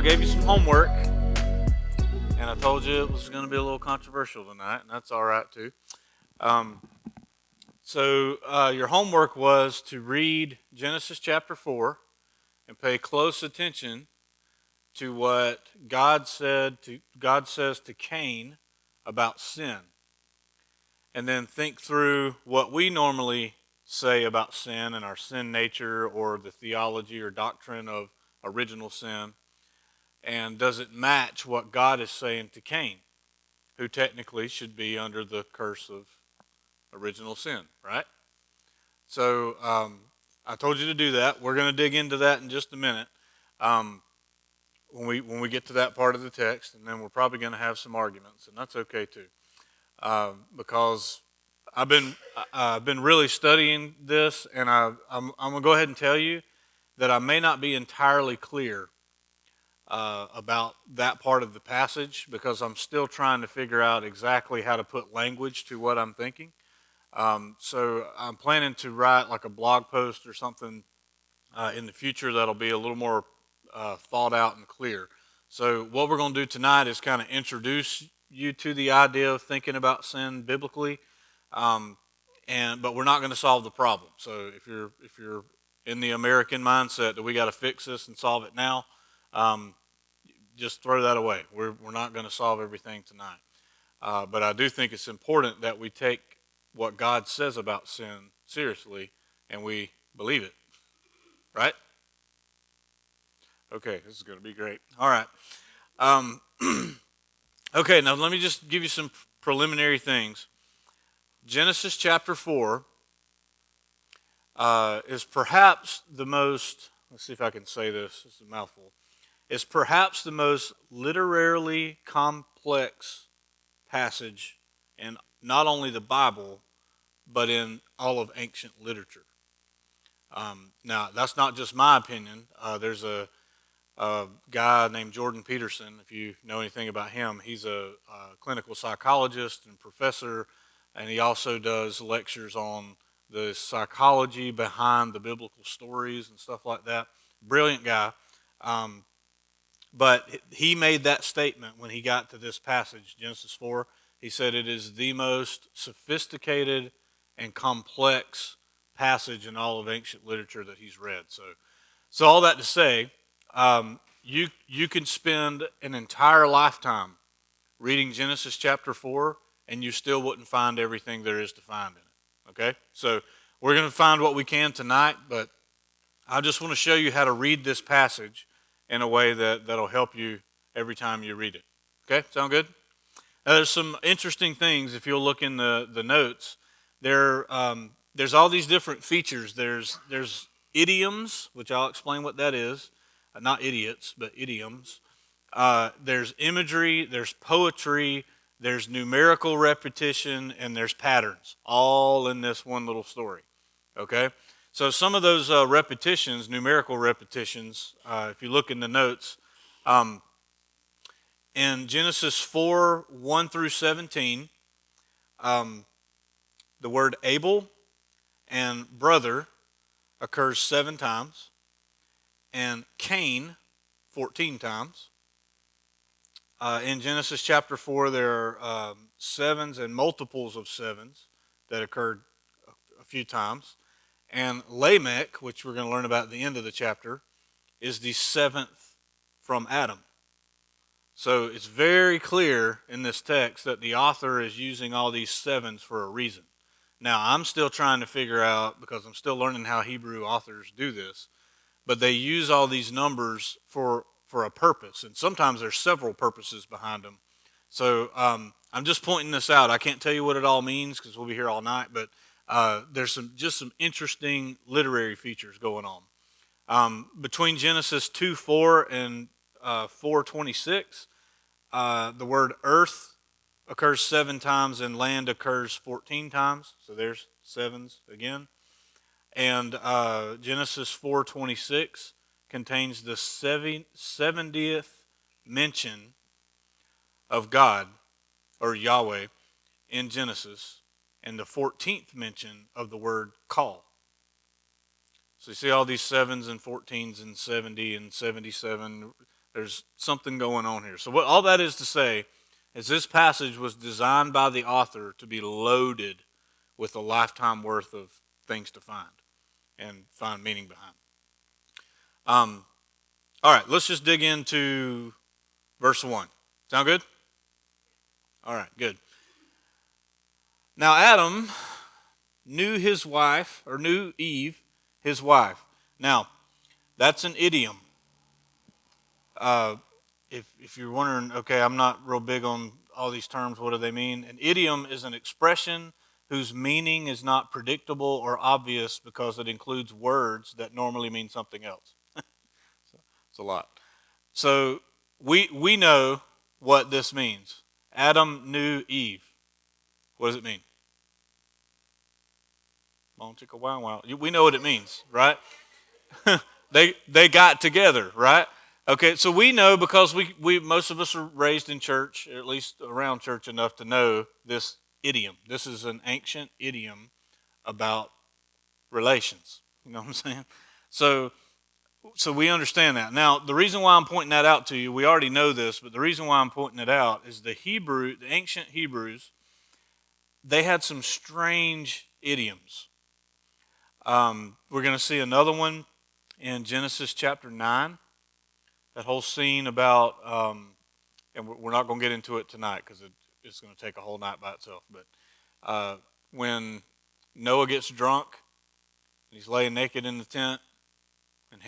gave you some homework, and I told you it was going to be a little controversial tonight, and that's all right too. Um, your homework was to read Genesis chapter 4 and pay close attention to what God says to Cain about sin, and then think through what we normally say about sin and our sin nature, or the theology or doctrine of original sin. And does it match what God is saying to Cain, who technically should be under the curse of original sin, right? So I told you to do that. We're going to dig into that in just a minute um, when we get to that part of the text, and then we're probably going to have some arguments, and that's okay too, because I've been really studying this, and I'm going to go ahead and tell you that I may not be entirely clear about that part of the passage, because I'm still trying to figure out exactly how to put language to what I'm thinking. So I'm planning to write like a blog post or something in the future that'll be a little more thought out and clear. So what we're going to do tonight is kind of introduce you to the idea of thinking about sin biblically, um, but we're not going to solve the problem. So if you're in the American mindset that we got to fix this and solve it now, um, just throw that away. We're not going to solve everything tonight. But I do think it's important that we take what God says about sin seriously and we believe it, right? Okay, this is going to be great. All right. Um, okay, now let me just give you some preliminary things. Genesis chapter 4 is perhaps the most, let's see if I can say this, it's a mouthful, is perhaps the most literarily complex passage in not only the Bible, but in all of ancient literature. Now, that's not just my opinion. There's a guy named Jordan Peterson. If you know anything about him, he's a clinical psychologist and professor, and he also does lectures on the psychology behind the biblical stories and stuff like that. Brilliant guy. Um, but he made that statement when he got to this passage, Genesis 4. He said it is the most sophisticated and complex passage in all of ancient literature that he's read. So all that to say, you can spend an entire lifetime reading Genesis chapter 4, and you still wouldn't find everything there is to find in it. Okay? So we're going to find what we can tonight, but I just want to show you how to read this passage in a way that'll help you every time you read it. Okay? Sound good? Now, there's some interesting things if you'll look in the notes. There's all these different features. There's idioms, which I'll explain what that is. Not idiots, but idioms. There's imagery, there's poetry, there's numerical repetition, and there's patterns, all in this one little story. Okay? So some of those repetitions, numerical repetitions, if you look in the notes, in Genesis 4, 1 through 17, the word Abel and brother occurs 7 times, and Cain 14 times. In Genesis chapter 4, there are sevens and multiples of sevens that occurred a few times. And Lamech, which we're going to learn about at the end of the chapter, is the 7th from Adam. So it's very clear in this text that the author is using all these sevens for a reason. Now, I'm still trying to figure out, because I'm still learning how Hebrew authors do this, but they use all these numbers for a purpose, and sometimes there's several purposes behind them. So I'm just pointing this out. I can't tell you what it all means because we'll be here all night, but there's some interesting literary features going on. Between Genesis 2:4 and 4:26, the word earth occurs 7 times and land occurs 14 times. So there's sevens again. And Genesis 4:26 contains the 70th mention of God, or Yahweh, in Genesis, and the 14th mention of the word call. So you see all these sevens and 14s and 70 and 77. There's something going on here. So what all that is to say is this passage was designed by the author to be loaded with a lifetime worth of things to find and find meaning behind. All right, let's just dig into verse 1. Sound good? All right, good. Now Adam knew his wife, or knew Eve, his wife. Now, that's an idiom. If you're wondering, okay, I'm not real big on all these terms, what do they mean? An idiom is an expression whose meaning is not predictable or obvious because it includes words that normally mean something else. So, it's a lot. So we know what this means. Adam knew Eve. What does it mean? Bon chicka wow wow. We know what it means, right? they got together, right? Okay, so we know because we most of us are raised in church, or at least around church enough to know this idiom. This is an ancient idiom about relations. You know what I'm saying? So we understand that. Now, the reason why I'm pointing that out to you, we already know this, but the reason why I'm pointing it out is the ancient Hebrews, they had some strange idioms. We're going to see another one in Genesis chapter 9. That whole scene about, and we're not going to get into it tonight because it's going to take a whole night by itself. But when Noah gets drunk, he's laying naked in the tent, and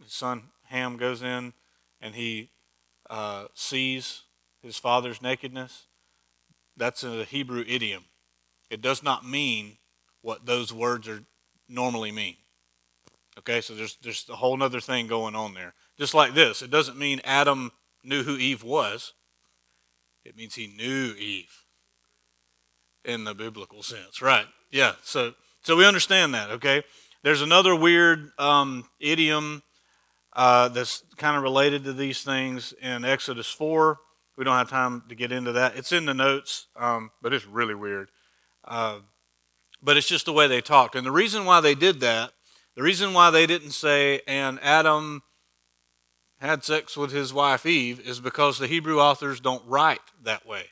his son Ham goes in, and he sees his father's nakedness. That's a Hebrew idiom. It does not mean what those words are normally mean. Okay, so there's a whole other thing going on there. Just like this, it doesn't mean Adam knew who Eve was. It means he knew Eve in the biblical sense, right? Yeah. So we understand that. Okay. There's another weird idiom that's kind of related to these things in Exodus 4. We don't have time to get into that. It's in the notes, but it's really weird. But it's just the way they talked. And the reason why they did that, the reason why they didn't say, and Adam had sex with his wife Eve, is because the Hebrew authors don't write that way.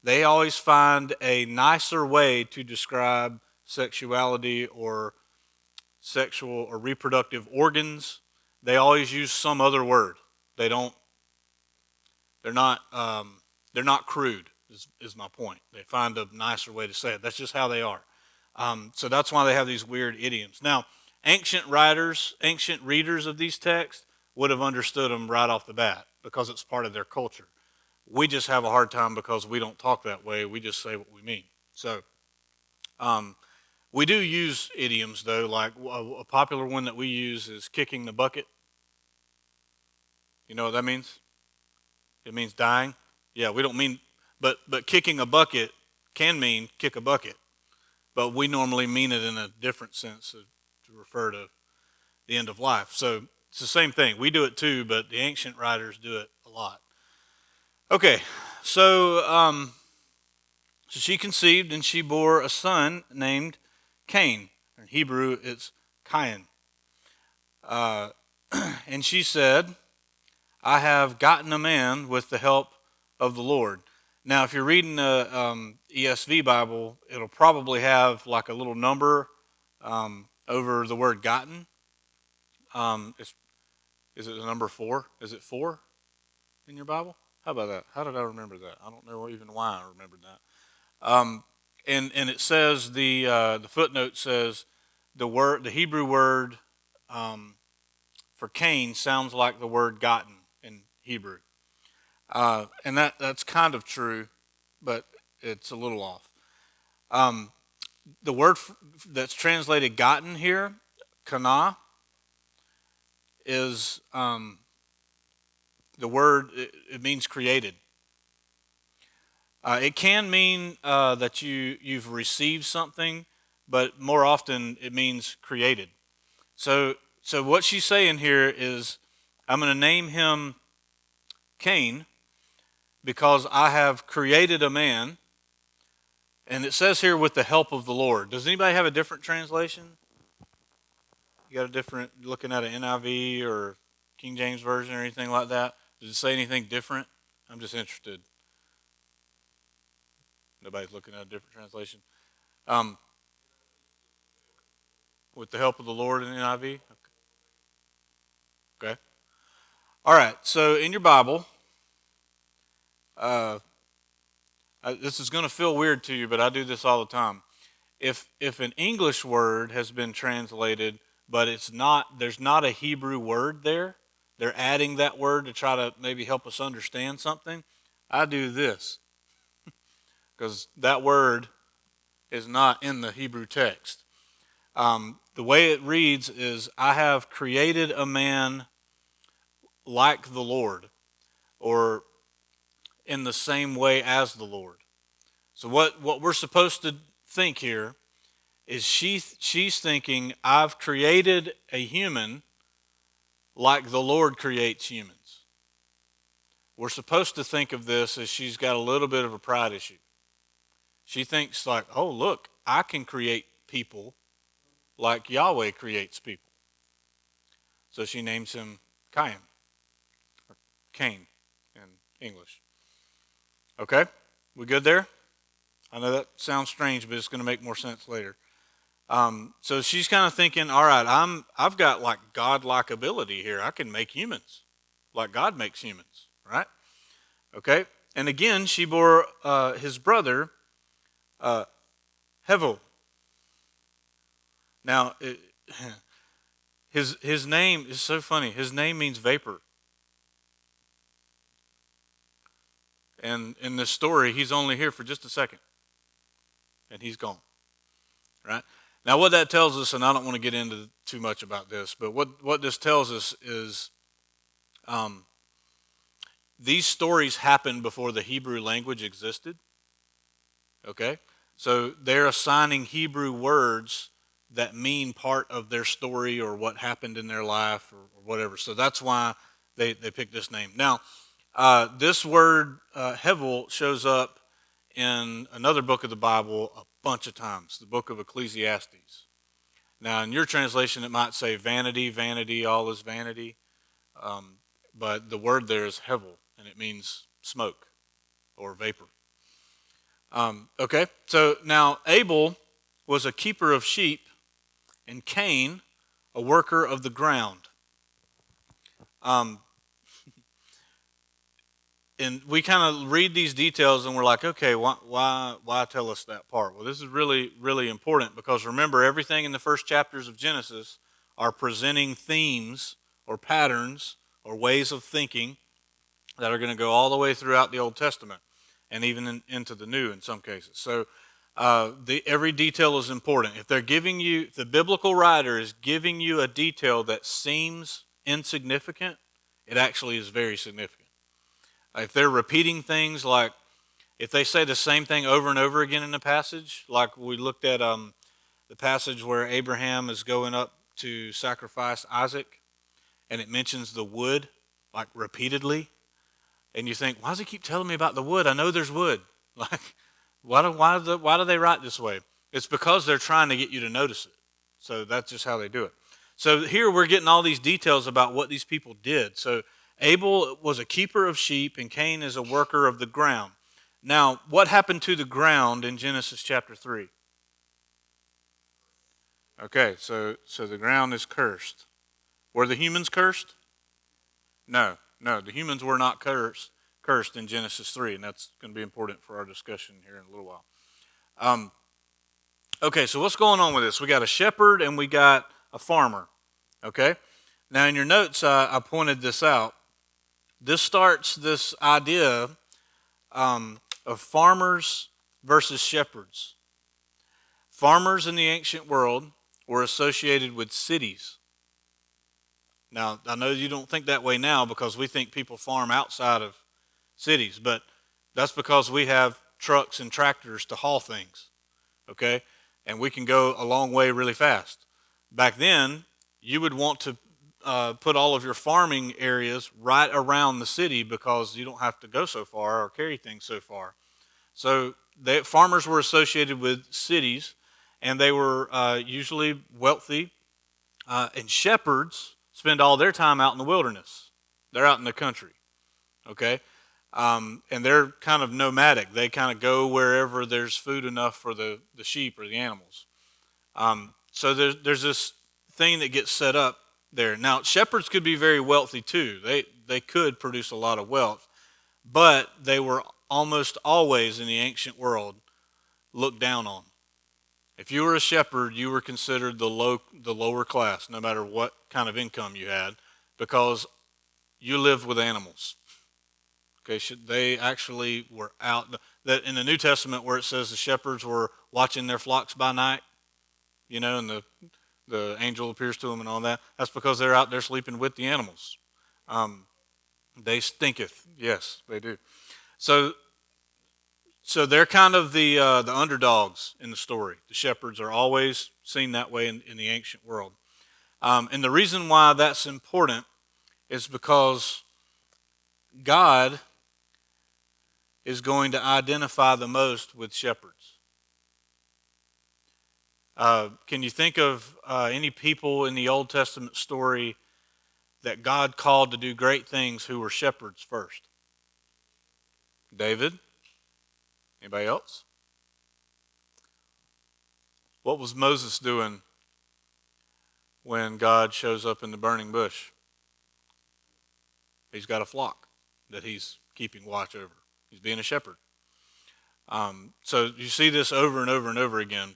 They always find a nicer way to describe sexuality or sexual or reproductive organs. They always use some other word. They don't. They're not. They're not crude. Is my point. They find a nicer way to say it. That's just how they are. So that's why they have these weird idioms. Now, ancient readers of these texts would have understood them right off the bat because it's part of their culture. We just have a hard time because we don't talk that way. We just say what we mean. So we do use idioms, though. Like a popular one that we use is kicking the bucket. You know what that means? It means dying. Yeah, we don't mean, but kicking a bucket can mean kick a bucket. But we normally mean it in a different sense to refer to the end of life. So it's the same thing. We do it too, but the ancient writers do it a lot. Okay, so she conceived and she bore a son named Cain. In Hebrew, it's Cain. And she said, I have gotten a man with the help of the Lord. Now, if you're reading the ESV Bible, it'll probably have like a little number over the word gotten. Is it the number 4? Is it 4 in your Bible? How about that? How did I remember that? I don't know even why I remembered that. And it says the footnote says the Hebrew word for Cain sounds like the word gotten in Hebrew. And that's kind of true, but it's a little off. The word that's translated gotten here, kana, is the word, it means created. It can mean that you've received something, but more often it means created. So what she's saying here is, I'm going to name him Cain because I have created a man. And it says here, with the help of the Lord. Does anybody have a different translation? You got a different, looking at an NIV or King James Version or anything like that? Does it say anything different? I'm just interested. Nobody's looking at a different translation. Um, with the help of the Lord in the NIV? Okay. All right. So in your Bible, uh, this is going to feel weird to you, but I do this all the time. If an English word has been translated, but there's not a Hebrew word there, they're adding that word to try to maybe help us understand something. I do this because that word is not in the Hebrew text. The way it reads is, I have created a man like the Lord, or in the same way as the Lord. So what we're supposed to think here is she's thinking, I've created a human like the Lord creates humans. We're supposed to think of this as she's got a little bit of a pride issue. She thinks like, oh, look, I can create people like Yahweh creates people. So she names him Cain, or Cain in English. Okay? We good there? I know that sounds strange, but it's going to make more sense later. So she's kind of thinking, all right, I've got like God-like ability here. I can make humans like God makes humans, right? Okay. And again, she bore his brother, Hevel. Now, his name is so funny. His name means vapor. And in this story, he's only here for just a second, and he's gone. Right? Now, what that tells us, and I don't want to get into too much about this, but what this tells us is these stories happened before the Hebrew language existed. Okay? So they're assigning Hebrew words that mean part of their story or what happened in their life or whatever. So that's why they picked this name. Now, this word, Hevel, shows up in another book of the Bible a bunch of times, the book of Ecclesiastes. Now, in your translation, it might say vanity, vanity, all is vanity. But the word there is Hevel, and it means smoke or vapor. Okay, so now Abel was a keeper of sheep, and Cain, a worker of the ground. Um, and we kind of read these details, and we're like, okay, why tell us that part? Well, this is really, really important because remember, everything in the first chapters of Genesis are presenting themes or patterns or ways of thinking that are going to go all the way throughout the Old Testament and even into the New in some cases. So every detail is important. If the biblical writer is giving you a detail that seems insignificant, it actually is very significant. If they're repeating things, like if they say the same thing over and over again in the passage, like we looked at the passage where Abraham is going up to sacrifice Isaac, and it mentions the wood like repeatedly, and you think, why does he keep telling me about the wood? I know there's wood. Like, why do they write this way? It's because they're trying to get you to notice it. So that's just how they do it. So here we're getting all these details about what these people did. So Abel was a keeper of sheep, and Cain is a worker of the ground. Now, what happened to the ground in Genesis chapter 3? Okay, so the ground is cursed. Were the humans cursed? No, the humans were not cursed in Genesis 3, and that's going to be important for our discussion here in a little while. Okay, so what's going on with this? We got a shepherd and we got a farmer. Okay, now in your notes, I pointed this out. This starts this idea of farmers versus shepherds. Farmers in the ancient world were associated with cities. Now, I know you don't think that way now because we think people farm outside of cities, but that's because we have trucks and tractors to haul things, okay? And we can go a long way really fast. Back then, you would want to put all of your farming areas right around the city because you don't have to go so far or carry things so far. So farmers were associated with cities, and they were usually wealthy, and shepherds spend all their time out in the wilderness. They're out in the country. Okay, and they're kind of nomadic. They kind of go wherever there's food enough for the sheep or the animals. So there's this thing that gets set up there. Now shepherds could be very wealthy too. They could produce a lot of wealth, but they were almost always in the ancient world looked down on. If you were a shepherd, you were considered the lower class, no matter what kind of income you had, because you lived with animals. Okay, they actually were out. That in the New Testament, where it says the shepherds were watching their flocks by night, and the angel appears to them and all that. That's because they're out there sleeping with the animals. Um, they stinketh. Yes, they do. So so they're kind of the underdogs in the story. The shepherds are always seen that way in the ancient world. And the reason why that's important is because God is going to identify the most with shepherds. Can you think of any people in the Old Testament story that God called to do great things who were shepherds first? David? Anybody else? What was Moses doing when God shows up in the burning bush? He's got a flock that he's keeping watch over. He's being a shepherd. So you see this over and over and over again.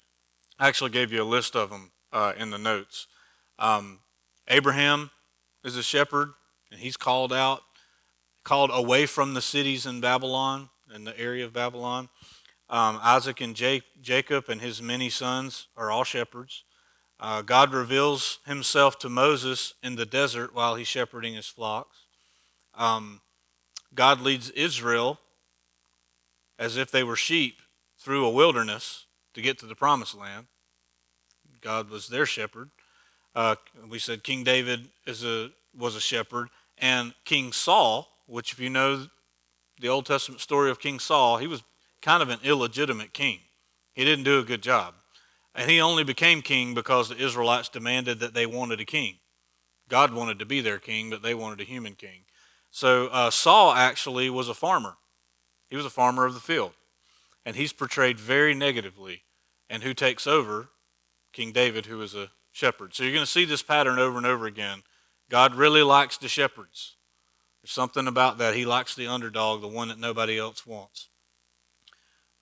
I actually gave you a list of them in the notes. Abraham is a shepherd, and he's called away from the cities in Babylon, in the area of Babylon. Isaac and Jacob and his many sons are all shepherds. God reveals himself to Moses in the desert while he's shepherding his flocks. God leads Israel as if they were sheep through a wilderness to get to the promised land. God was their shepherd. We said King David was a shepherd, and King Saul, which if you know the Old Testament story of King Saul, he was kind of an illegitimate king. He didn't do a good job. And he only became king because the Israelites demanded that they wanted a king. God wanted to be their king, but they wanted a human king. So Saul actually was a farmer. He was a farmer of the field. And he's portrayed very negatively. And who takes over? King David, who is a shepherd. So you're going to see this pattern over and over again. God really likes the shepherds. There's something about that. He likes the underdog, the one that nobody else wants.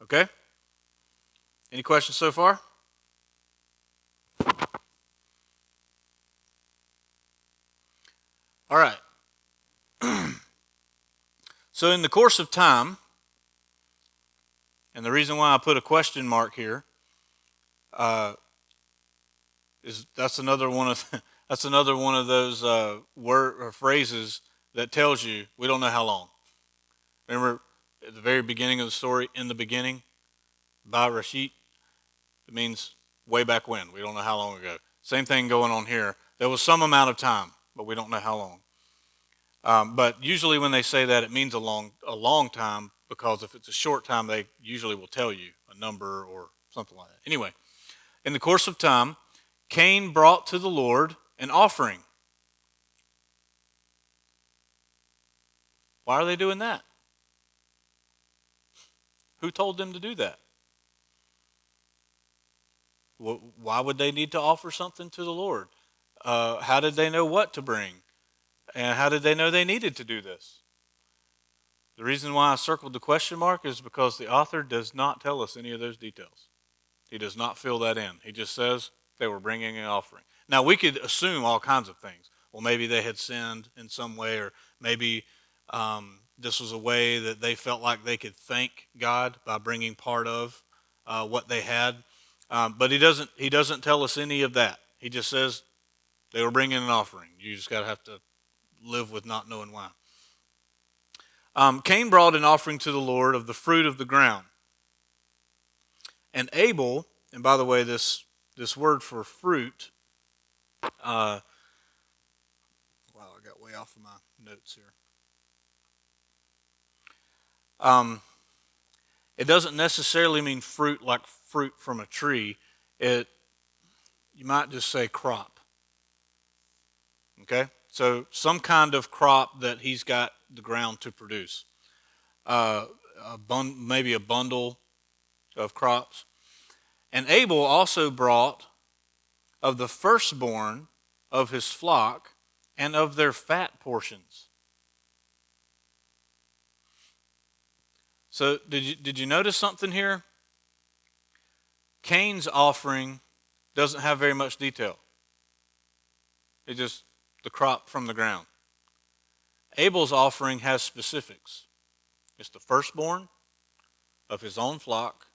Okay? Any questions so far? All right. So in the course of time, and the reason why I put a question mark here is that's another one of those word or phrases that tells you we don't know how long. Remember at the very beginning of the story, in the beginning, by Rashid, it means way back when. We don't know how long ago. Same thing going on here. There was some amount of time, but we don't know how long. But usually when they say that, it means a long time, because if it's a short time, they usually will tell you a number or something like that. Anyway, in the course of time, Cain brought to the Lord an offering. Why are they doing that? Who told them to do that? Why would they need to offer something to the Lord? How did they know what to bring? And how did they know they needed to do this? The reason why I circled the question mark is because the author does not tell us any of those details. He does not fill that in. He just says they were bringing an offering. Now, we could assume all kinds of things. Well, maybe they had sinned in some way, or maybe this was a way that they felt like they could thank God by bringing part of what they had. But he doesn't tell us any of that. He just says they were bringing an offering. You just got to have to live with not knowing why. Cain brought an offering to the Lord of the fruit of the ground. And Abel, and by the way, this word for fruit, wow, I got way off of my notes here. It doesn't necessarily mean fruit like fruit from a tree. You might just say crop. Okay? So some kind of crop that he's got the ground to produce. Maybe a bundle of crops. And Abel also brought of the firstborn of his flock and of their fat portions. So did you notice something here? Cain's offering doesn't have very much detail. It's just the crop from the ground. Abel's offering has specifics. It's the firstborn of his own flock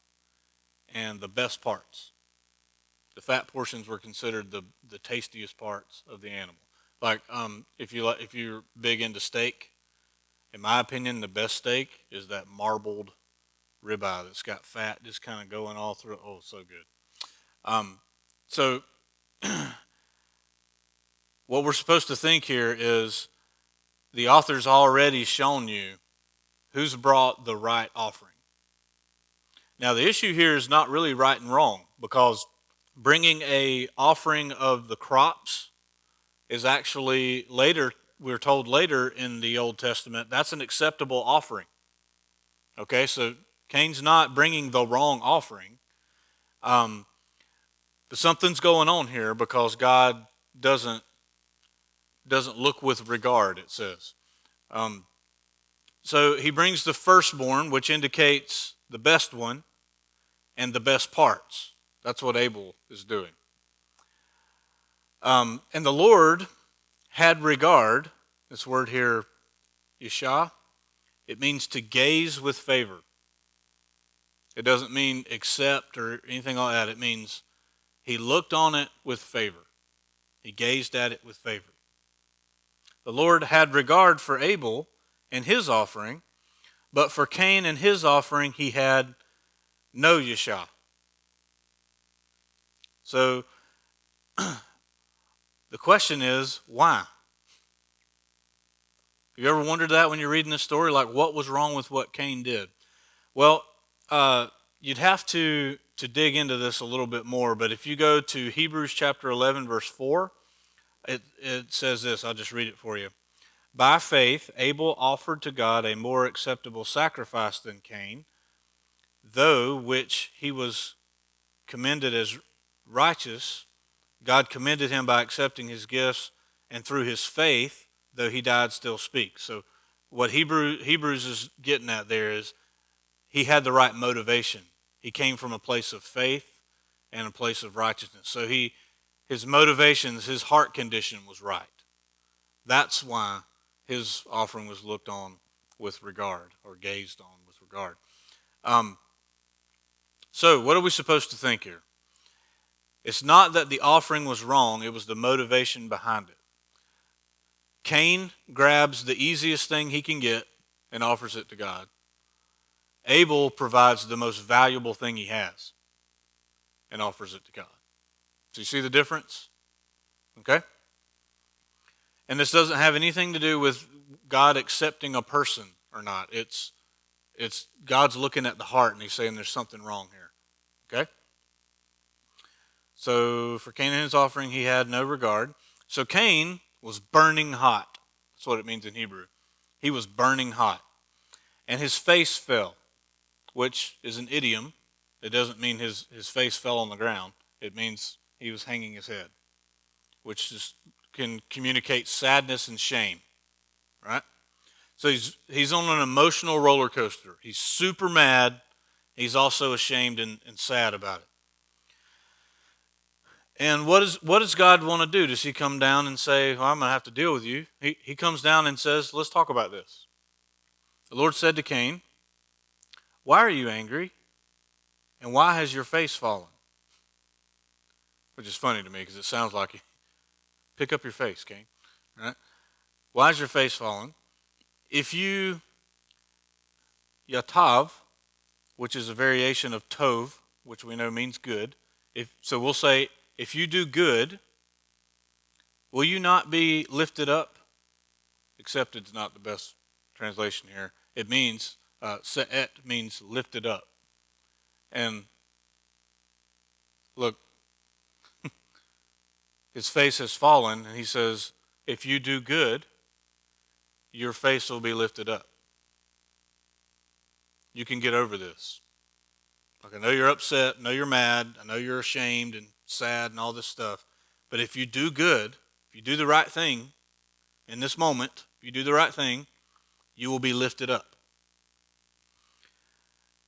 and the best parts. The fat portions were considered the tastiest parts of the animal. Like if you're big into steak, in my opinion, the best steak is that marbled ribeye that's got fat just kind of going all through it. Oh, so good. So what we're supposed to think here is the author's already shown you who's brought the right offering. Now the issue here is not really right and wrong, because bringing a offering of the crops is actually later, we're told later in the Old Testament, that's an acceptable offering. Okay, so Cain's not bringing the wrong offering. But something's going on here, because God doesn't look with regard, it says. So he brings the firstborn, which indicates the best one, and the best parts. That's what Abel is doing. And the Lord had regard. This word here, yashah, it means to gaze with favor. It doesn't mean accept or anything like that. It means he looked on it with favor. He gazed at it with favor. The Lord had regard for Abel and his offering, but for Cain and his offering he had no yashah. So the question is, why? Have you ever wondered that when you're reading this story? Like, what was wrong with what Cain did? Well, you'd have to dig into this a little bit more, but if you go to Hebrews chapter 11, verse 4, it says this. I'll just read it for you. By faith, Abel offered to God a more acceptable sacrifice than Cain, though which he was commended as righteous. God commended him by accepting his gifts, and through his faith, though he died, still speaks. So what Hebrews is getting at there is he had the right motivation. He came from a place of faith and a place of righteousness. So his motivations, his heart condition was right. That's why his offering was looked on with regard, or gazed on with regard. So what are we supposed to think here? It's not that the offering was wrong, it was the motivation behind it. Cain grabs the easiest thing he can get and offers it to God. Abel provides the most valuable thing he has and offers it to God. So you see the difference? Okay? And this doesn't have anything to do with God accepting a person or not. It's God's looking at the heart and he's saying there's something wrong here. Okay? So for Cain and his offering, he had no regard. So Cain was burning hot. That's what it means in Hebrew. He was burning hot. And his face fell, which is an idiom. It doesn't mean his face fell on the ground. It means he was hanging his head, which just can communicate sadness and shame, right? So he's on an emotional roller coaster. He's super mad. He's also ashamed and sad about it. And what does God want to do? Does he come down and say, well, I'm going to have to deal with you? He comes down and says, let's talk about this. The Lord said to Cain, why are you angry? And why has your face fallen? Which is funny to me because it sounds like, pick up your face, Cain. Right? Why is your face fallen? If you, yatav, which is a variation of tov, which we know means good. So we'll say, if you do good, will you not be lifted up? Except it's not the best translation here. It means, se'et means lifted up. And look, his face has fallen, and he says, if you do good, your face will be lifted up. You can get over this. Like, I know you're upset, I know you're mad, I know you're ashamed and sad and all this stuff. But if you do good, if you do the right thing in this moment, if you do the right thing, you will be lifted up.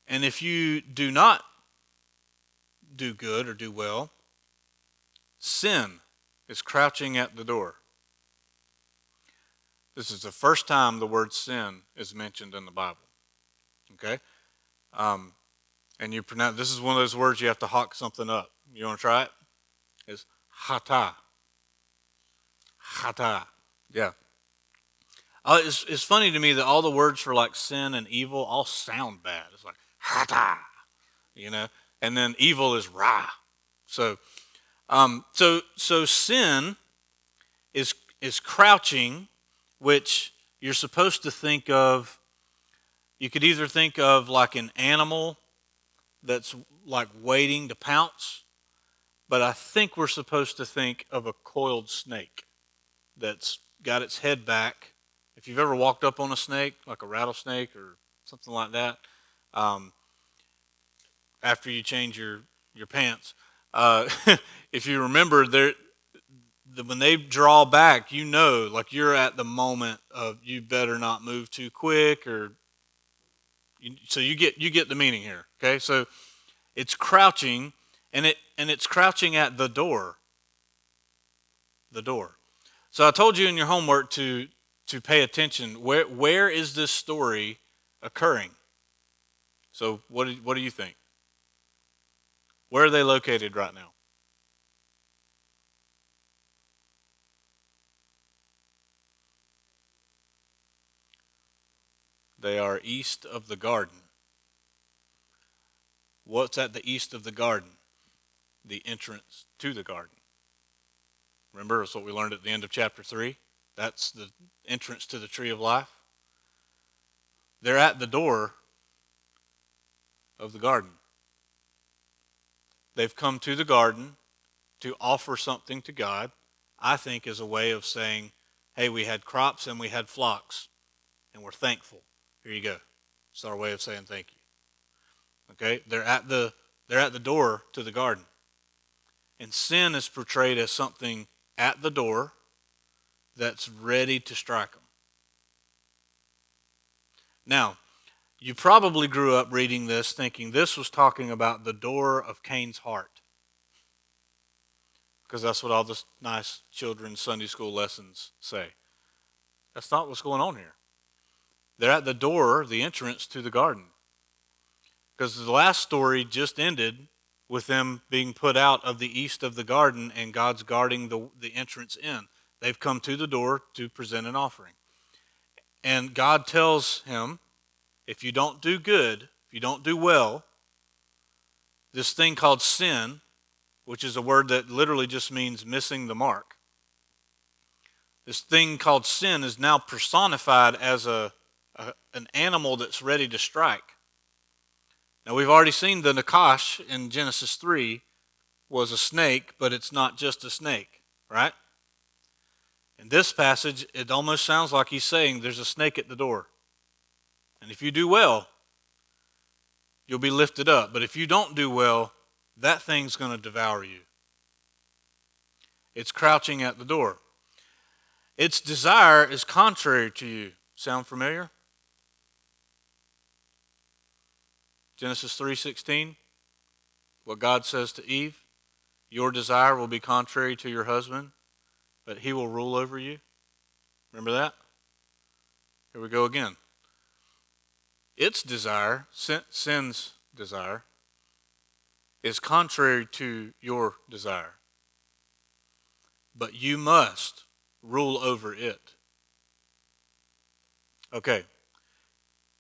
And if you do not do good or do well, sin is crouching at the door. This is the first time the word sin is mentioned in the Bible. Okay? And you pronounce, this is one of those words you have to hawk something up. You want to try it? It's hata. Hata. Yeah. It's funny to me that all the words for like sin and evil all sound bad. It's like hata, and then evil is ra. So sin is crouching, which you're supposed to think of. You could either think of like an animal that's like waiting to pounce, but I think we're supposed to think of a coiled snake that's got its head back. If you've ever walked up on a snake, like a rattlesnake or something like that, after you change your pants, if you remember, when they draw back, like you're at the moment of you better not move too quick, so you get the meaning here. Okay, so it's crouching, and it's crouching at the door. The door. So I told you in your homework to pay attention. Where is this story occurring? So what do you think? Where are they located right now? They are east of the garden. What's at the east of the garden? The entrance to the garden. Remember, that's what we learned at the end of chapter 3. That's the entrance to the tree of life. They're at the door of the garden. They've come to the garden to offer something to God, I think, as a way of saying, hey, we had crops and we had flocks, and we're thankful. Here you go. It's our way of saying thank you. Okay? They're at the door to the garden. And sin is portrayed as something at the door that's ready to strike them. Now, you probably grew up reading this thinking this was talking about the door of Cain's heart, because that's what all the nice children's Sunday school lessons say. That's not what's going on here. They're at the door, the entrance to the garden. Because the last story just ended with them being put out of the east of the garden and God's guarding the entrance in. They've come to the door to present an offering. And God tells him, if you don't do good, if you don't do well, this thing called sin, which is a word that literally just means missing the mark, this thing called sin is now personified as an animal that's ready to strike. Now, we've already seen the Nakash in Genesis 3 was a snake, but it's not just a snake, right? In this passage, it almost sounds like he's saying there's a snake at the door. And if you do well, you'll be lifted up. But if you don't do well, that thing's going to devour you. It's crouching at the door. Its desire is contrary to you. Sound familiar? Genesis 3:16, what God says to Eve, your desire will be contrary to your husband, but he will rule over you. Remember that? Here we go again. Its desire, sin's desire, is contrary to your desire, but you must rule over it. Okay,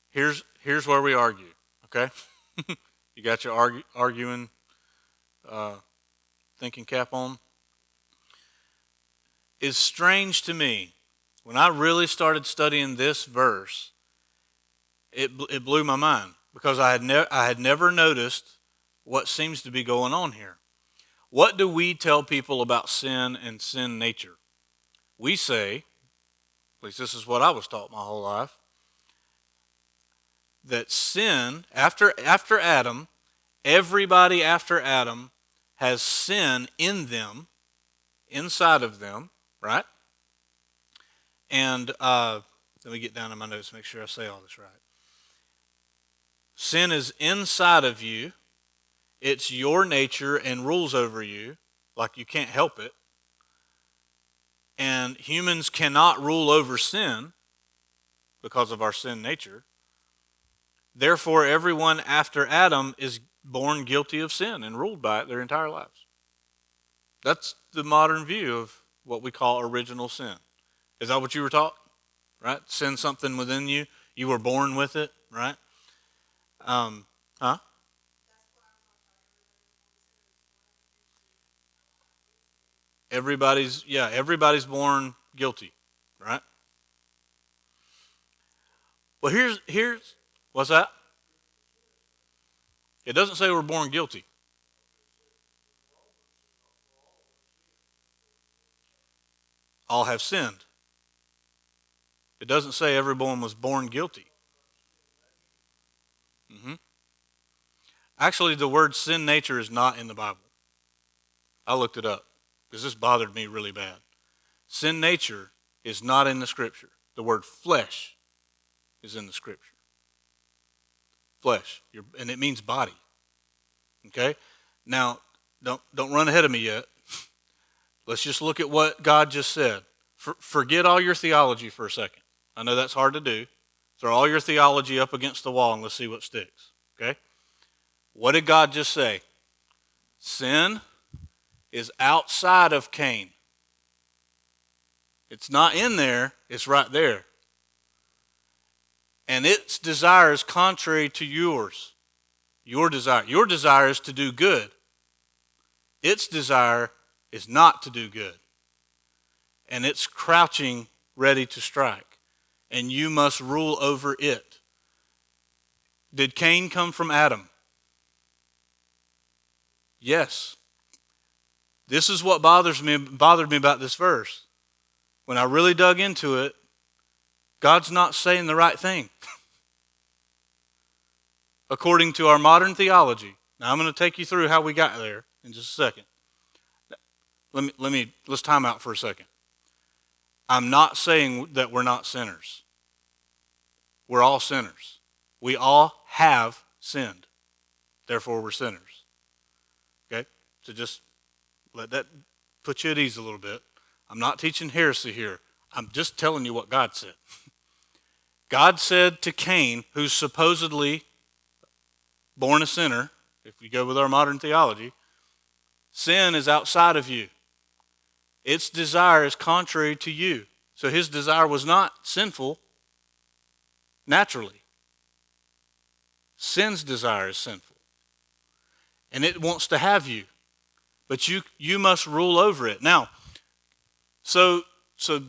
here's where we argue, okay? You got your arguing thinking cap on? It's strange to me. When I really started studying this verse, it blew my mind because I had never noticed what seems to be going on here. What do we tell people about sin and sin nature? We say at least this is what I was taught my whole life, that sin, after Adam, everybody after Adam has sin in them, inside of them, right? And let me get down to my notes, make sure I say all this right. Sin is inside of you. It's your nature and rules over you, like you can't help it. And humans cannot rule over sin because of our sin nature. Therefore, everyone after Adam is born guilty of sin and ruled by it their entire lives. That's the modern view of what we call original sin. Is that what you were taught? Right? Sin something within you. You were born with it, right? Huh? Everybody's born guilty, right? Well, here's what's that? It doesn't say we're born guilty. All have sinned. It doesn't say everyone was born guilty. Mm-hmm. Actually, the word sin nature is not in the Bible. I looked it up because this bothered me really bad. Sin nature is not in the Scripture. The word flesh is in the Scripture. Flesh, and it means body. Okay? Now, don't run ahead of me yet. Let's just look at what God just said. Forget all your theology for a second. I know that's hard to do. Throw all your theology up against the wall and let's see what sticks. Okay? What did God just say? Sin is outside of Cain. It's not in there, it's right there. And its desire is contrary to yours. Your desire is to do good. Its desire is not to do good. And it's crouching ready to strike. And you must rule over it. Did Cain come from Adam? Yes. This is what bothered me about this verse. When I really dug into it, God's not saying the right thing. According to our modern theology. Now I'm going to take you through how we got there in just a second. Let's time out for a second. I'm not saying that we're not sinners. We're all sinners. We all have sinned. Therefore, we're sinners. Okay? So just let that put you at ease a little bit. I'm not teaching heresy here. I'm just telling you what God said. God said to Cain, who's supposedly born a sinner, if we go with our modern theology, sin is outside of you. Its desire is contrary to you. So his desire was not sinful naturally. Sin's desire is sinful. And it wants to have you. But you must rule over it. Now, so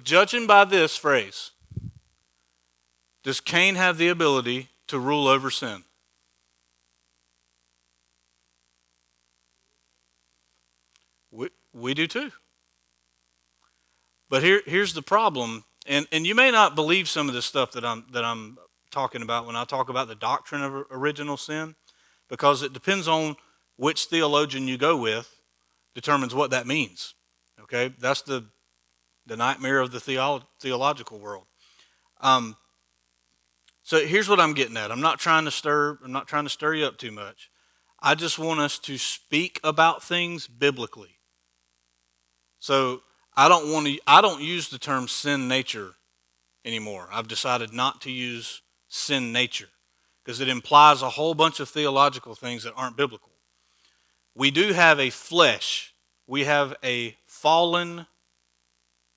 judging by this phrase, does Cain have the ability to rule over sin? We do too. But here's the problem, and you may not believe some of this stuff that I'm talking about when I talk about the doctrine of original sin, because it depends on which theologian you go with, determines what that means. Okay, that's the nightmare of the theological world. So here's what I'm getting at. I'm not trying to stir you up too much. I just want us to speak about things biblically. So I don't use the term sin nature anymore. I've decided not to use sin nature because it implies a whole bunch of theological things that aren't biblical. We do have a flesh. We have a fallen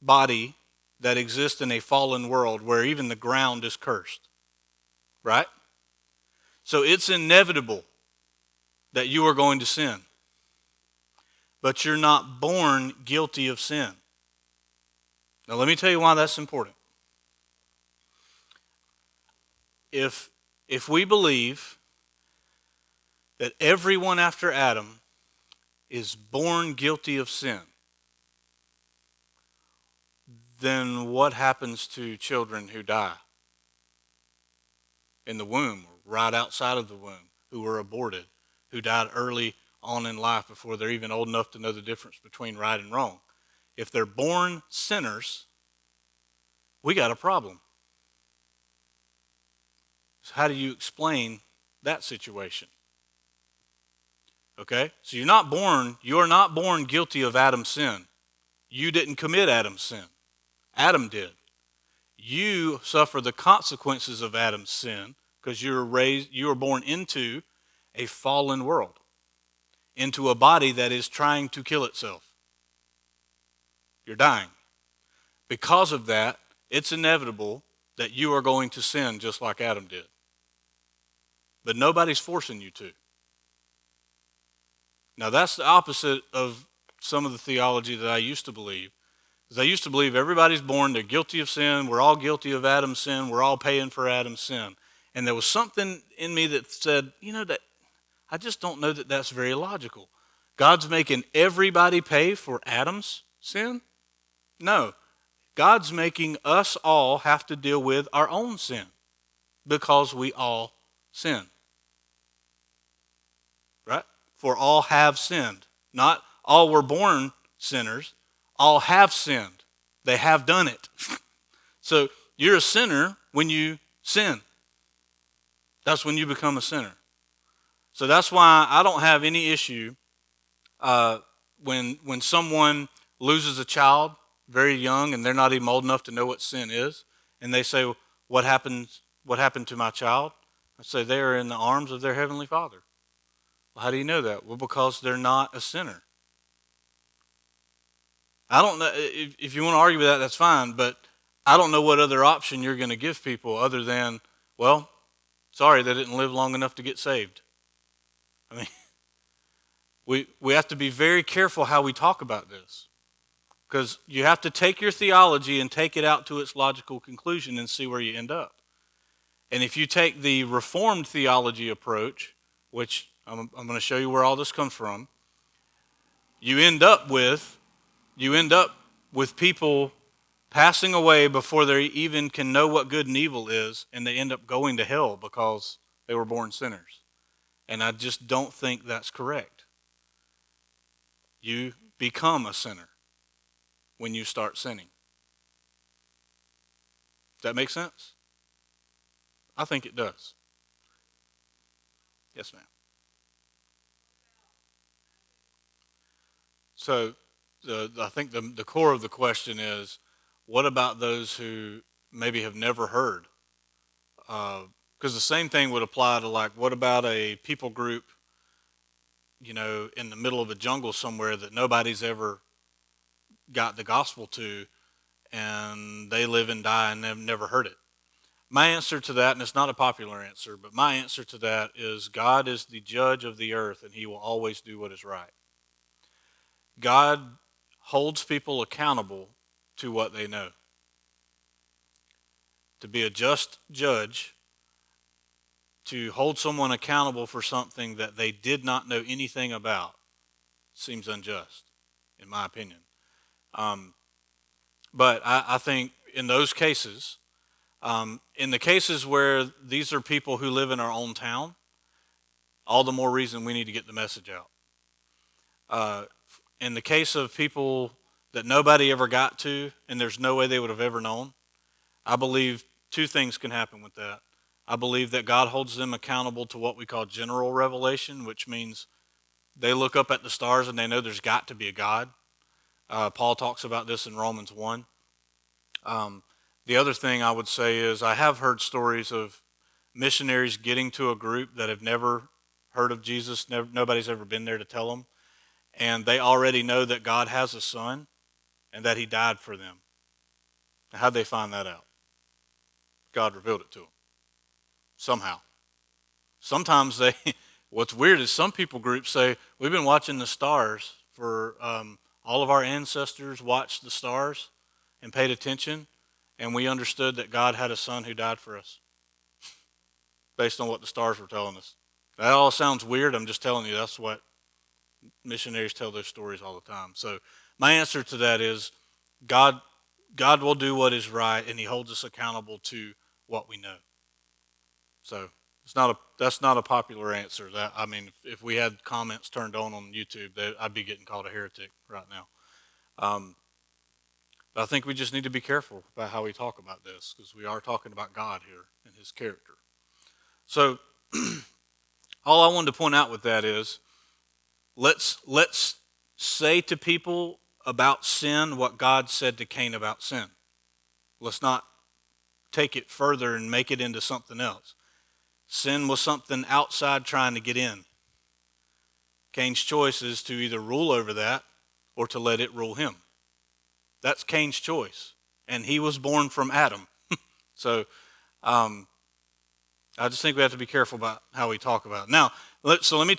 body that exists in a fallen world where even the ground is cursed. Right? So it's inevitable that you are going to sin. But you're not born guilty of sin. Now let me tell you why that's important. If we believe that everyone after Adam is born guilty of sin, then what happens to children who die in the womb, right outside of the womb, who were aborted, who died early on in life before they're even old enough to know the difference between right and wrong? If they're born sinners, we got a problem. So how do you explain that situation? Okay? So you are not born guilty of Adam's sin. You didn't commit Adam's sin. Adam did. You suffer the consequences of Adam's sin because you were born into a fallen world, into a body that is trying to kill itself. You're dying. Because of that, it's inevitable that you are going to sin just like Adam did. But nobody's forcing you to. Now that's the opposite of some of the theology that I used to believe. Because I used to believe everybody's born, they're guilty of sin, we're all guilty of Adam's sin, we're all paying for Adam's sin. And there was something in me that said, that I just don't know that that's very logical. God's making everybody pay for Adam's sin? No. God's making us all have to deal with our own sin because we all sin. Right? For all have sinned. Not all were born sinners. All have sinned. They have done it. So you're a sinner when you sin. That's when you become a sinner. So that's why I don't have any issue when someone loses a child very young and they're not even old enough to know what sin is, and they say, what happened to my child? I say, they are in the arms of their Heavenly Father. Well, how do you know that? Well, because they're not a sinner. I don't know, if you want to argue with that, that's fine, but I don't know what other option you're going to give people other than, well, sorry, they didn't live long enough to get saved. I mean, we have to be very careful how we talk about this, because you have to take your theology and take it out to its logical conclusion and see where you end up. And if you take the Reformed theology approach, which I'm going to show you where all this comes from, you end up with people passing away before they even can know what good and evil is, and they end up going to hell because they were born sinners. And I just don't think that's correct. You become a sinner when you start sinning. Does that make sense? I think it does. Yes, ma'am. So I think the core of the question is, what about those who maybe have never heard? Because the same thing would apply to, like, what about a people group, in the middle of a jungle somewhere that nobody's ever got the gospel to, and they live and die and they've never heard it? My answer to that, and it's not a popular answer, but my answer to that is God is the judge of the earth, and he will always do what is right. God holds people accountable to what they know. To be a just judge, to hold someone accountable for something that they did not know anything about, seems unjust, in my opinion. But I think in those cases, in the cases where these are people who live in our own town, all the more reason we need to get the message out. In the case of people that nobody ever got to, and there's no way they would have ever known, I believe two things can happen with that. I believe that God holds them accountable to what we call general revelation, which means they look up at the stars and they know there's got to be a God. Paul talks about this in Romans 1. The other thing I would say is I have heard stories of missionaries getting to a group that have never heard of Jesus, nobody's ever been there to tell them, and they already know that God has a son and that he died for them. How'd they find that out? God revealed it to them. Somehow. Sometimes what's weird is some people groups say, we've been watching the stars for, all of our ancestors watched the stars and paid attention, and we understood that God had a son who died for us based on what the stars were telling us. That all sounds weird. I'm just telling you that's what missionaries tell those stories all the time. So my answer to that is God God will do what is right, and he holds us accountable to what we know. So that's not a popular answer. That, I mean, if we had comments turned on YouTube, I'd be getting called a heretic right now. Um, but I think we just need to be careful about how we talk about this, because we are talking about God here and his character. So all I wanted to point out with that is, let's say to people about sin what God said to Cain about sin. Let's not take it further and make it into something else. Sin was something outside trying to get in. Cain's choice is to either rule over that or to let it rule him. That's Cain's choice. And he was born from Adam. So I just think we have to be careful about how we talk about it. Now, let me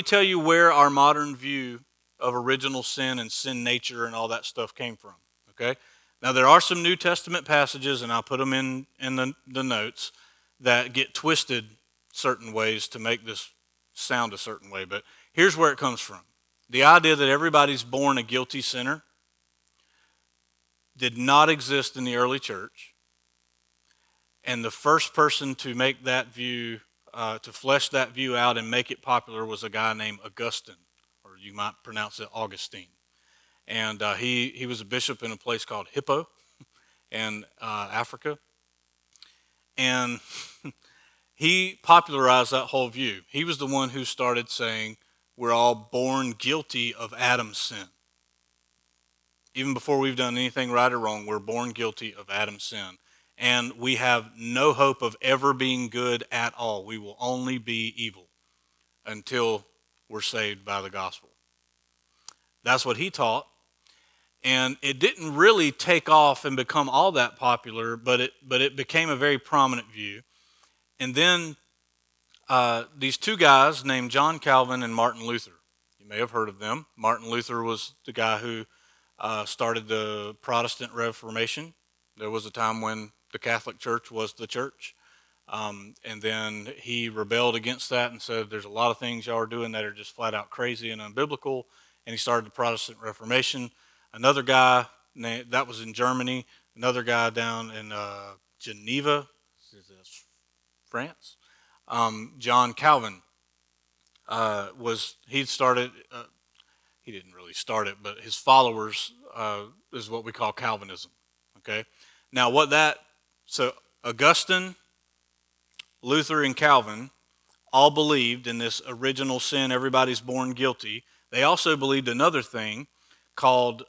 tell you where our modern view of original sin and sin nature and all that stuff came from. Okay? Now, there are some New Testament passages, and I'll put them in the notes, that get twisted certain ways to make this sound a certain way. But here's where it comes from. The idea that everybody's born a guilty sinner did not exist in the early church. And the first person to make that view, to flesh that view out and make it popular, was a guy named Augustine, or you might pronounce it Augustine. And he was a bishop in a place called Hippo in Africa. And he popularized that whole view. He was the one who started saying we're all born guilty of Adam's sin. Even before we've done anything right or wrong, we're born guilty of Adam's sin. And we have no hope of ever being good at all. We will only be evil until we're saved by the gospel. That's what he taught. And it didn't really take off and become all that popular, but it became a very prominent view. And then these two guys named John Calvin and Martin Luther. You may have heard of them. Martin Luther was the guy who started the Protestant Reformation. There was a time when the Catholic Church was the church. And then he rebelled against that and said, there's a lot of things y'all are doing that are just flat out crazy and unbiblical. And he started the Protestant Reformation. Another guy, that was in Germany. Another guy down in Geneva, France. John Calvin he didn't really start it, but his followers is what we call Calvinism. Okay? Now so Augustine, Luther, and Calvin all believed in this original sin, everybody's born guilty. They also believed another thing called,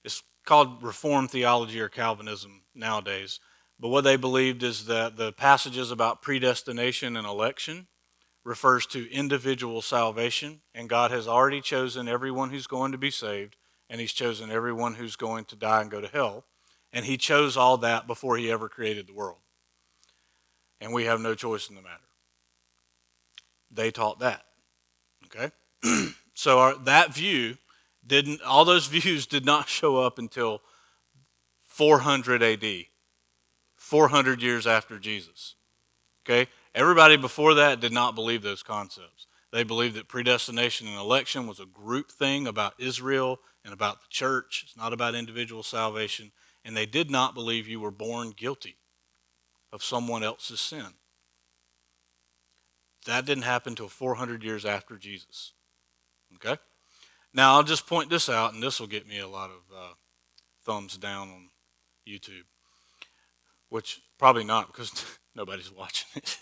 it's called Reformed theology or Calvinism nowadays. But what they believed is that the passages about predestination and election refers to individual salvation, and God has already chosen everyone who's going to be saved, and he's chosen everyone who's going to die and go to hell. And he chose all that before he ever created the world. And we have no choice in the matter. They taught that. Okay? So that view all those views did not show up until 400 AD, 400 years after Jesus. Okay? Everybody before that did not believe those concepts. They believed that predestination and election was a group thing about Israel and about the church. It's not about individual salvation. And they did not believe you were born guilty of someone else's sin. That didn't happen until 400 years after Jesus. Okay? Now, I'll just point this out, and this will get me a lot of thumbs down on YouTube, which probably not, because nobody's watching it.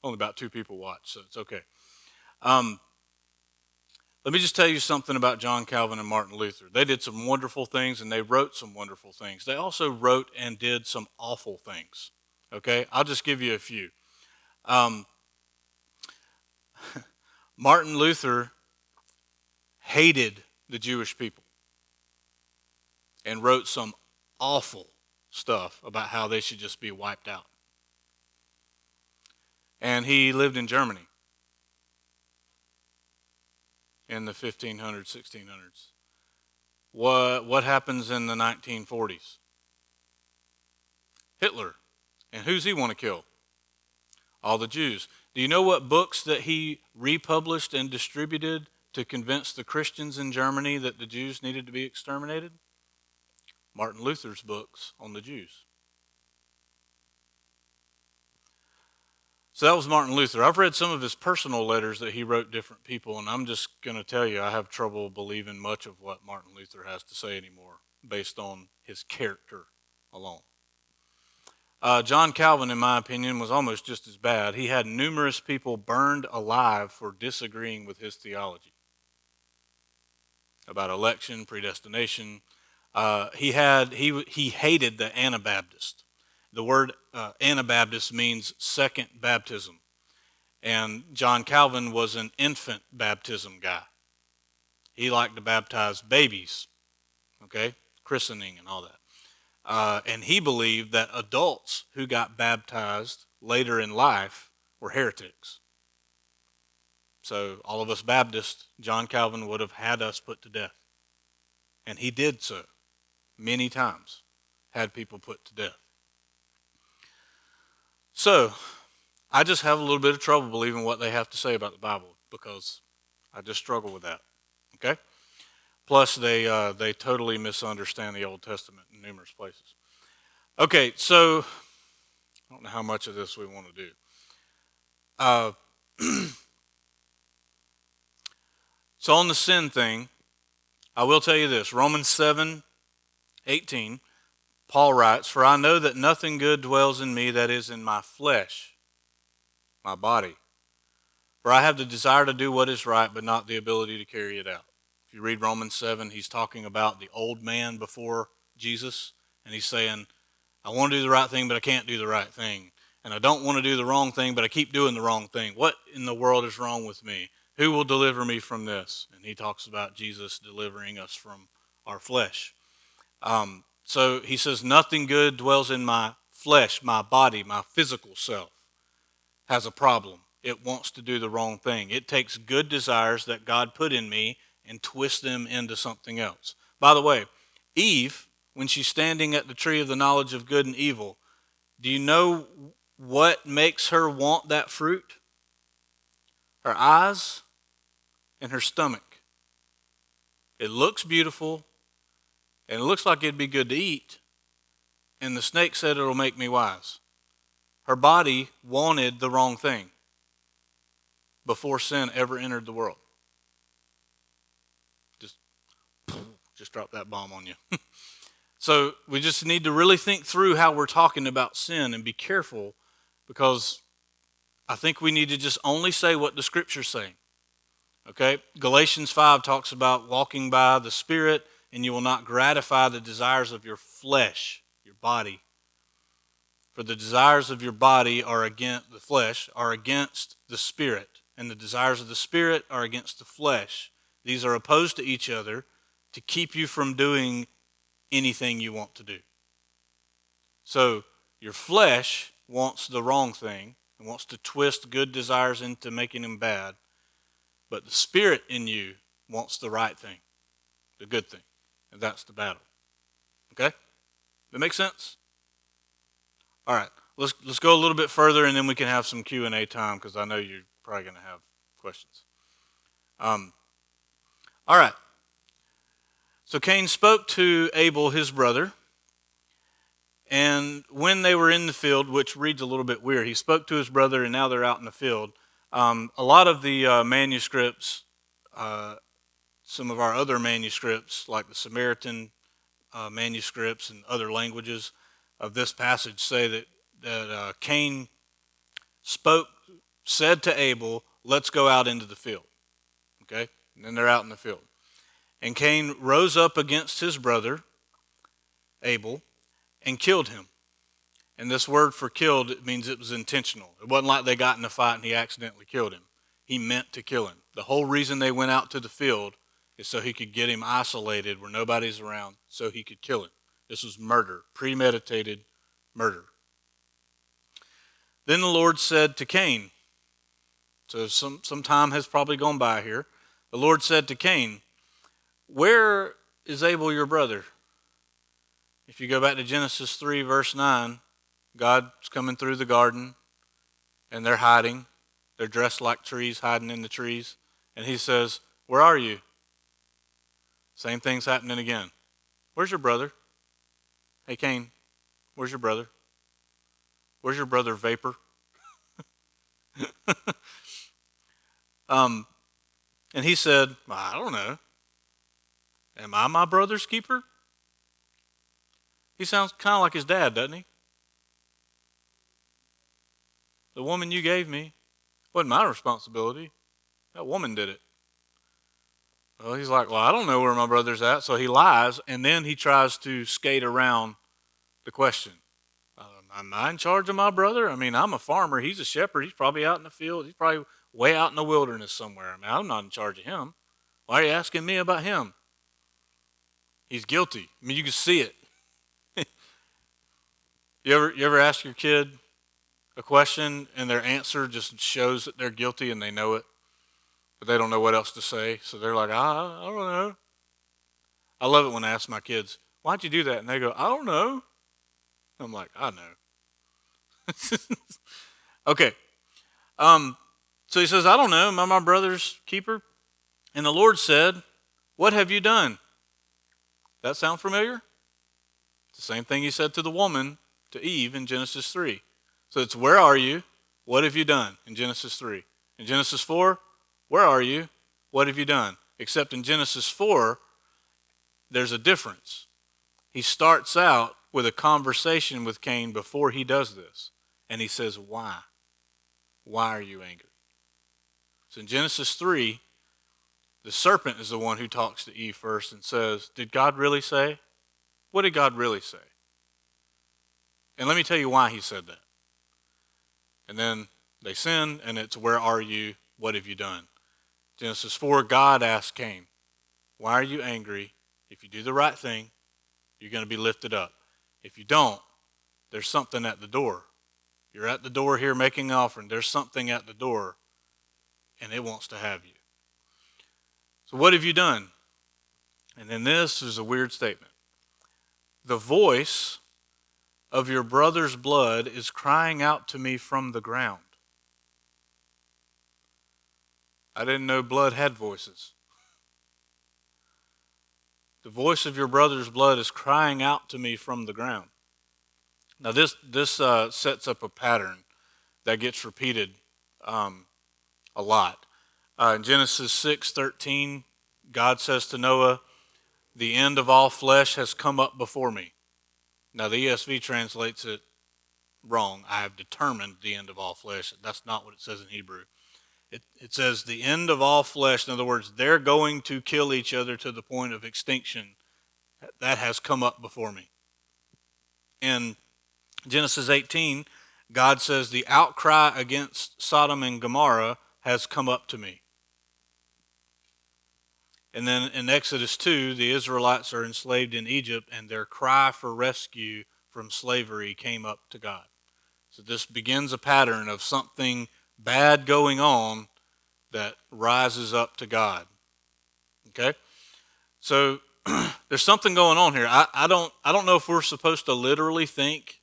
Only about 2 people watch, so it's okay. Let me just tell you something about John Calvin and Martin Luther. They did some wonderful things, and they wrote some wonderful things. They also wrote and did some awful things. Okay? I'll just give you a few. Martin Luther hated the Jewish people and wrote some awful stuff about how they should just be wiped out. And he lived in Germany in the 1500s, 1600s. What happens in the 1940s? Hitler. And who's he want to kill? All the Jews. Do you know what books that he republished and distributed to convince the Christians in Germany that the Jews needed to be exterminated? Martin Luther's books on the Jews. So that was Martin Luther. I've read some of his personal letters that he wrote different people, and I'm just going to tell you, I have trouble believing much of what Martin Luther has to say anymore based on his character alone. John Calvin, in my opinion, was almost just as bad. He had numerous people burned alive for disagreeing with his theology about election, predestination. He hated the Anabaptist. The word Anabaptist means second baptism, and John Calvin was an infant baptism guy. He liked to baptize babies, okay, christening and all that. And he believed that adults who got baptized later in life were heretics. So all of us Baptists, John Calvin would have had us put to death. And he did so many times, had people put to death. So I just have a little bit of trouble believing what they have to say about the Bible because I just struggle with that, okay? Plus, they totally misunderstand the Old Testament in numerous places. Okay, so I don't know how much of this we want to do. So on the sin thing, I will tell you this. Romans 7:18, Paul writes, "For I know that nothing good dwells in me, that is in my flesh, my body. For I have the desire to do what is right, but not the ability to carry it out." If you read Romans 7, he's talking about the old man before Jesus, and he's saying, I want to do the right thing, but I can't do the right thing. And I don't want to do the wrong thing, but I keep doing the wrong thing. What in the world is wrong with me? Who will deliver me from this? And he talks about Jesus delivering us from our flesh. So he says, nothing good dwells in my flesh, my body, my physical self has a problem. It wants to do the wrong thing. It takes good desires that God put in me and twists them into something else. By the way, Eve, when she's standing at the tree of the knowledge of good and evil, do you know what makes her want that fruit? Her eyes and her stomach. It looks beautiful, and it looks like it'd be good to eat, and the snake said it'll make me wise. Her body wanted the wrong thing before sin ever entered the world. Just drop that bomb on you. So we just need to really think through how we're talking about sin and be careful, because I think we need to just only say what the Scripture's saying. Okay? Galatians 5 talks about walking by the Spirit, and you will not gratify the desires of your flesh, your body. For the desires of your body are against the flesh, are against the Spirit, and the desires of the Spirit are against the flesh. These are opposed to each other to keep you from doing anything you want to do. So your flesh wants the wrong thing and wants to twist good desires into making them bad, but the Spirit in you wants the right thing, the good thing, and that's the battle. Okay? That make sense? All right, let's go a little bit further, and then we can have some Q&A time, because I know you're probably going to have questions. All right. So Cain spoke to Abel, his brother, and when they were in the field, which reads a little bit weird, he spoke to his brother, and now they're out in the field. A lot of the manuscripts, some of our other manuscripts, like the Samaritan manuscripts and other languages of this passage, say that Cain said to Abel, let's go out into the field. Okay? And then they're out in the field. And Cain rose up against his brother, Abel, and killed him. And this word for killed, it means it was intentional. It wasn't like they got in a fight and he accidentally killed him. He meant to kill him. The whole reason they went out to the field is so he could get him isolated where nobody's around, so he could kill him. This was murder, premeditated murder. Then the Lord said to Cain, so some time has probably gone by here. The Lord said to Cain, where is Abel your brother? If you go back to Genesis 3, verse 9, God's coming through the garden, and they're hiding. They're dressed like trees, hiding in the trees. And he says, where are you? Same thing's happening again. Where's your brother? hey Cain, where's your brother? Where's your brother Vapor? um, and he said, I don't know. Am I my brother's keeper? He sounds kind of like his dad, doesn't he? The woman you gave me wasn't my responsibility. That woman did it. Well, he's like, well, I don't know where my brother's at. So he lies, and then he tries to skate around the question. Am I in charge of my brother? I mean, I'm a farmer. He's a shepherd. He's probably out in the field. He's probably way out in the wilderness somewhere. I mean, I'm not in charge of him. Why are you asking me about him? He's guilty. I mean, you can see it. You ever ask your kid a question and their answer just shows that they're guilty and they know it, but they don't know what else to say. So they're like, I don't know. I love it when I ask my kids, why'd you do that? And they go, I don't know. I'm like, I know. Okay. So he says, I don't know. Am I my brother's keeper? And the Lord said, what have you done? That sound familiar? It's the same thing he said to the woman, to Eve in Genesis 3. So it's where are you? What have you done in Genesis 3? In Genesis 4, where are you? What have you done? Except in Genesis 4, there's a difference. He starts out with a conversation with Cain before he does this. And he says, why? Why are you angry? So in Genesis 3, the serpent is the one who talks to Eve first and says, did God really say? What did God really say? And let me tell you why he said that. And then they sin, and it's where are you? What have you done? Genesis 4, God asked Cain, why are you angry? If you do the right thing, you're going to be lifted up. If you don't, there's something at the door. You're at the door here making an offering. There's something at the door, and it wants to have you. So what have you done? And then this is a weird statement. The voice of your brother's blood is crying out to me from the ground. I didn't know blood had voices. The voice of your brother's blood is crying out to me from the ground. Now this sets up a pattern that gets repeated a lot. In Genesis 6:13, God says to Noah, the end of all flesh has come up before me. Now the ESV translates it wrong. I have determined the end of all flesh. That's not what it says in Hebrew. It says the end of all flesh. In other words, they're going to kill each other to the point of extinction. That has come up before me. In Genesis 18, God says the outcry against Sodom and Gomorrah has come up to me. And then in Exodus 2, the Israelites are enslaved in Egypt, and their cry for rescue from slavery came up to God. So this begins a pattern of something bad going on that rises up to God. Okay? So there's something going on here. I don't know if we're supposed to literally think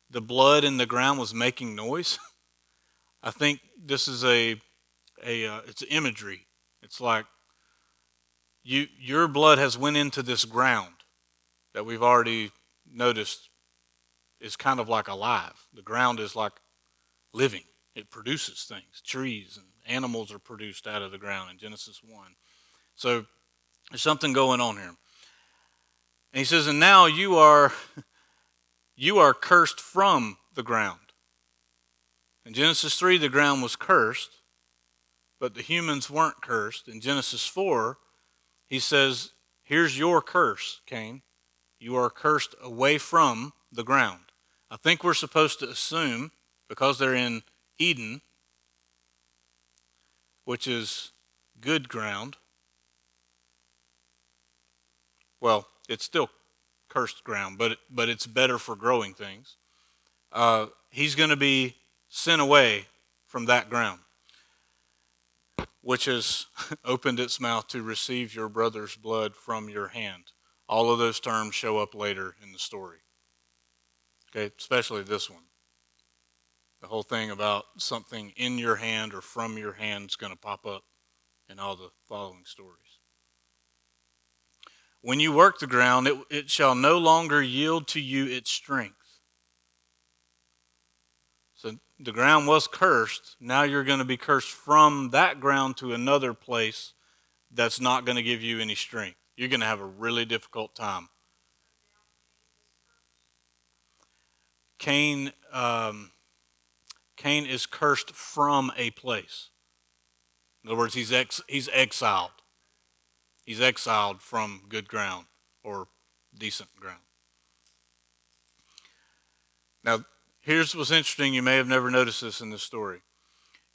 the blood in the ground was making noise. I think this is it's imagery. It's like your blood has went into this ground that we've already noticed is kind of like alive. The ground is like living. It produces things. Trees and animals are produced out of the ground in Genesis 1. So there's something going on here. And he says, and now you are cursed from the ground. In Genesis 3, the ground was cursed, but the humans weren't cursed. In Genesis 4, he says, here's your curse, Cain. You are cursed away from the ground. I think we're supposed to assume, because they're in Eden, which is good ground. Well, it's still cursed ground, but it's better for growing things. He's going to be sent away from that ground, which has opened its mouth to receive your brother's blood from your hand. All of those terms show up later in the story. Okay, especially this one. The whole thing about something in your hand or from your hand is going to pop up in all the following stories. When you work the ground, it shall no longer yield to you its strength. So the ground was cursed. Now you're going to be cursed from that ground to another place that's not going to give you any strength. You're going to have a really difficult time. Cain is cursed from a place. In other words, he's exiled. He's exiled from good ground or decent ground. Now, here's what's interesting. You may have never noticed this in this story.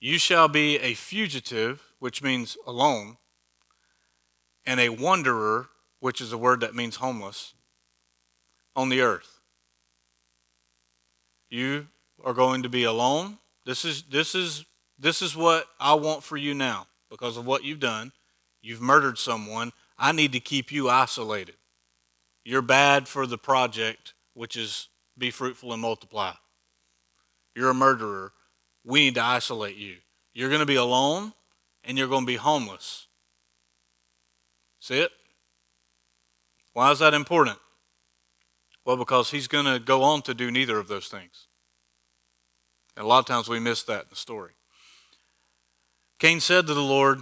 You shall be a fugitive, which means alone, and a wanderer, which is a word that means homeless, on the earth. You are going to be alone. This is what I want for you now because of what you've done. You've murdered someone. I need to keep you isolated. You're bad for the project, which is be fruitful and multiply. You're a murderer. We need to isolate you. You're going to be alone and you're going to be homeless. See it? Why is that important? Well, because he's going to go on to do neither of those things. And a lot of times we miss that in the story. Cain said to the Lord,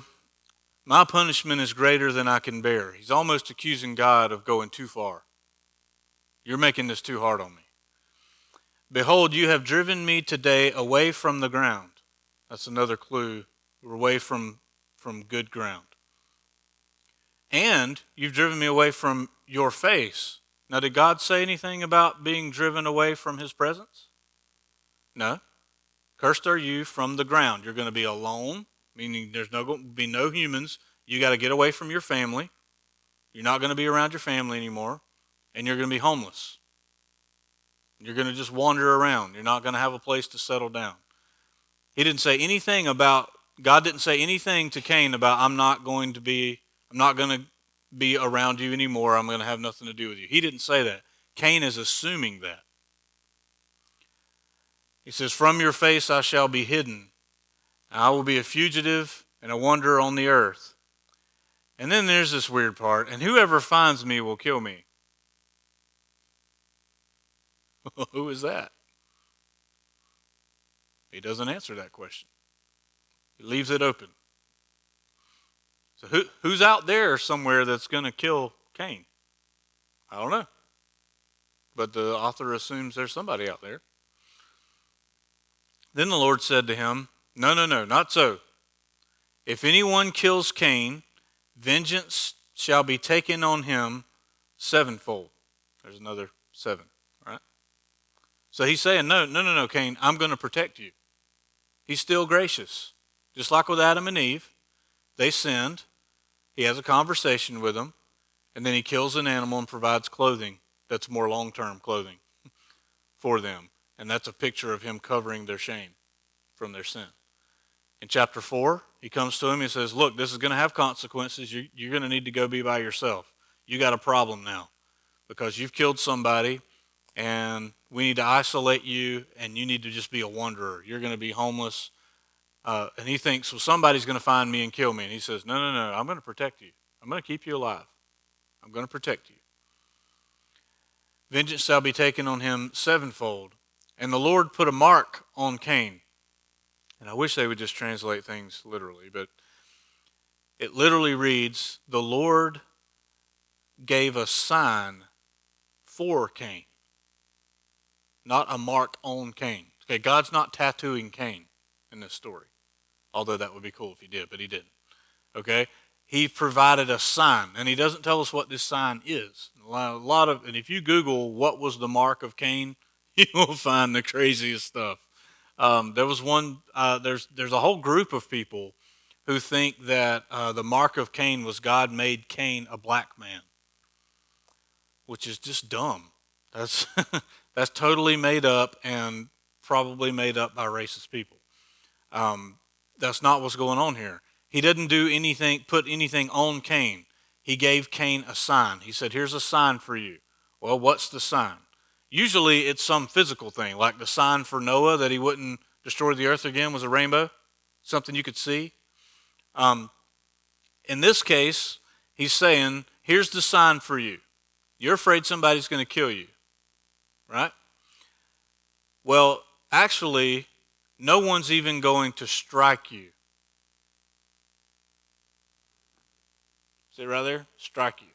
my punishment is greater than I can bear. He's almost accusing God of going too far. You're making this too hard on me. Behold, you have driven me today away from the ground. That's another clue. We're away from good ground. And you've driven me away from your face. Now, did God say anything about being driven away from his presence? No. Cursed are you from the ground. You're going to be alone, meaning there's going to be no humans. You got to get away from your family. You're not going to be around your family anymore. And you're going to be homeless. You're going to just wander around. You're not going to have a place to settle down. God didn't say anything to Cain about I'm not going to be around you anymore. I'm going to have nothing to do with you. He didn't say that. Cain is assuming that. He says, from your face I shall be hidden. I will be a fugitive and a wanderer on the earth. And then there's this weird part. And whoever finds me will kill me. Who is that? He doesn't answer that question. He leaves it open. So who's out there somewhere that's going to kill Cain? I don't know. But the author assumes there's somebody out there. Then the Lord said to him, no, not so. If anyone kills Cain, vengeance shall be taken on him sevenfold. There's another 7, right? So he's saying, no, Cain, I'm going to protect you. He's still gracious. Just like with Adam and Eve, they sinned. He has a conversation with them, and then he kills an animal and provides clothing that's more long-term clothing for them. And that's a picture of him covering their shame from their sin. In chapter 4, he comes to him and says, look, this is going to have consequences. You're going to need to go be by yourself. You got a problem now because you've killed somebody, and we need to isolate you, and you need to just be a wanderer. You're going to be homeless. And he thinks, well, somebody's going to find me and kill me. And he says, no, I'm going to protect you. I'm going to keep you alive. I'm going to protect you. Vengeance shall be taken on him sevenfold. And the Lord put a mark on Cain. And I wish they would just translate things literally, but it literally reads, the Lord gave a sign for Cain, not a mark on Cain. Okay, God's not tattooing Cain in this story, although that would be cool if he did, but he didn't. Okay, he provided a sign, and he doesn't tell us what this sign is. And if you Google what was the mark of Cain, you will find the craziest stuff. There's a whole group of people who think that the mark of Cain was God made Cain a black man, which is just dumb. That's that's totally made up and probably made up by racist people. That's not what's going on here. He didn't put anything on Cain. He gave Cain a sign. He said, here's a sign for you. Well, what's the sign? Usually it's some physical thing, like the sign for Noah that he wouldn't destroy the earth again was a rainbow, something you could see. In this case, he's saying, here's the sign for you. You're afraid somebody's going to kill you, right? Well, actually, no one's even going to strike you. See it right there? Strike you.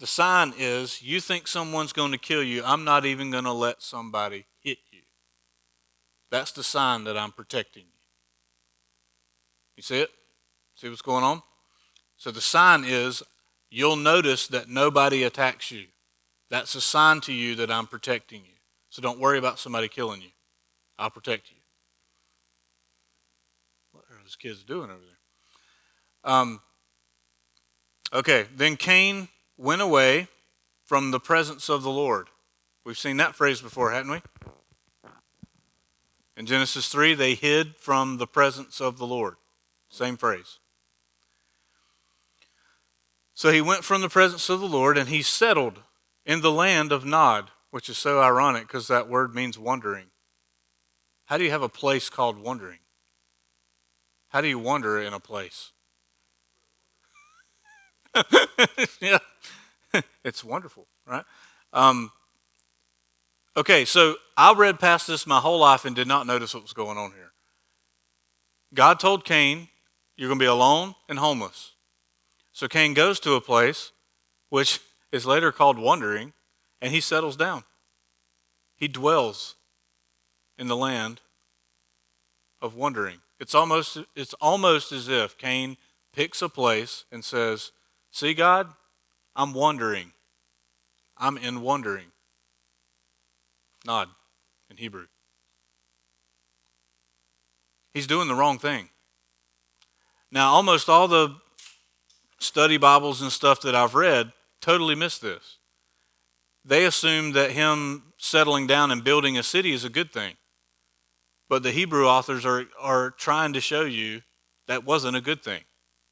The sign is, you think someone's going to kill you, I'm not even going to let somebody hit you. That's the sign that I'm protecting you. You see it? See what's going on? So the sign is, you'll notice that nobody attacks you. That's a sign to you that I'm protecting you. So don't worry about somebody killing you. I'll protect you. What are those kids doing over there? Okay, then Cain went away from the presence of the Lord. We've seen that phrase before, haven't we? In Genesis 3, they hid from the presence of the Lord. Same phrase. So he went from the presence of the Lord and he settled in the land of Nod, which is so ironic because that word means wandering. How do you have a place called wandering? How do you wander in a place? Yeah, it's wonderful, right? Okay, so I read past this my whole life and did not notice what was going on here. God told Cain, you're going to be alone and homeless. So Cain goes to a place which is later called wandering, and he settles down. He dwells in the land of wandering. It's almost as if Cain picks a place and says, see, God, I'm wandering. I'm in wandering. Nod in Hebrew. He's doing the wrong thing. Now, almost all the study Bibles and stuff that I've read totally miss this. They assume that him settling down and building a city is a good thing. But the Hebrew authors are trying to show you that wasn't a good thing.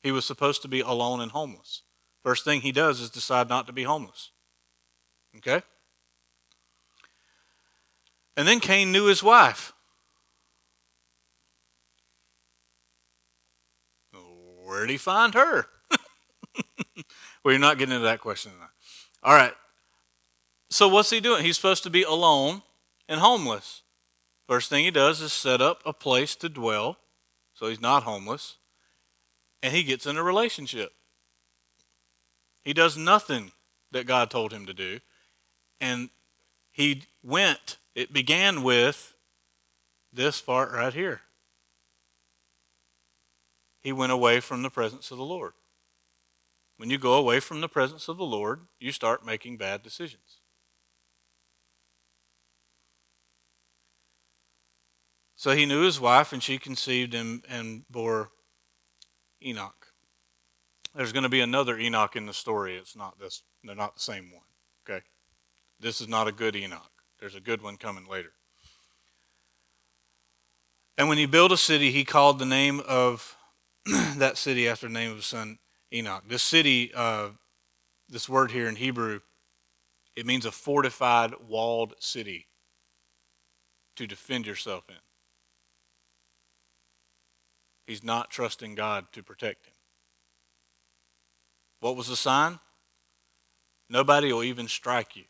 He was supposed to be alone and homeless. First thing he does is decide not to be homeless. Okay? And then Cain knew his wife. Where did he find her? Well, you're not getting into that question tonight. All right. So what's he doing? He's supposed to be alone and homeless. First thing he does is set up a place to dwell, so he's not homeless, and he gets in a relationship. He does nothing that God told him to do, and it began with this part right here. He went away from the presence of the Lord. When you go away from the presence of the Lord, you start making bad decisions. So he knew his wife, and she conceived him and bore Enoch. There's going to be another Enoch in the story. It's not this. They're not the same one. Okay? This is not a good Enoch. There's a good one coming later. And when he built a city, he called the name of that city after the name of his son Enoch. This city, this word here in Hebrew, it means a fortified, walled city to defend yourself in. He's not trusting God to protect him. What was the sign? Nobody will even strike you.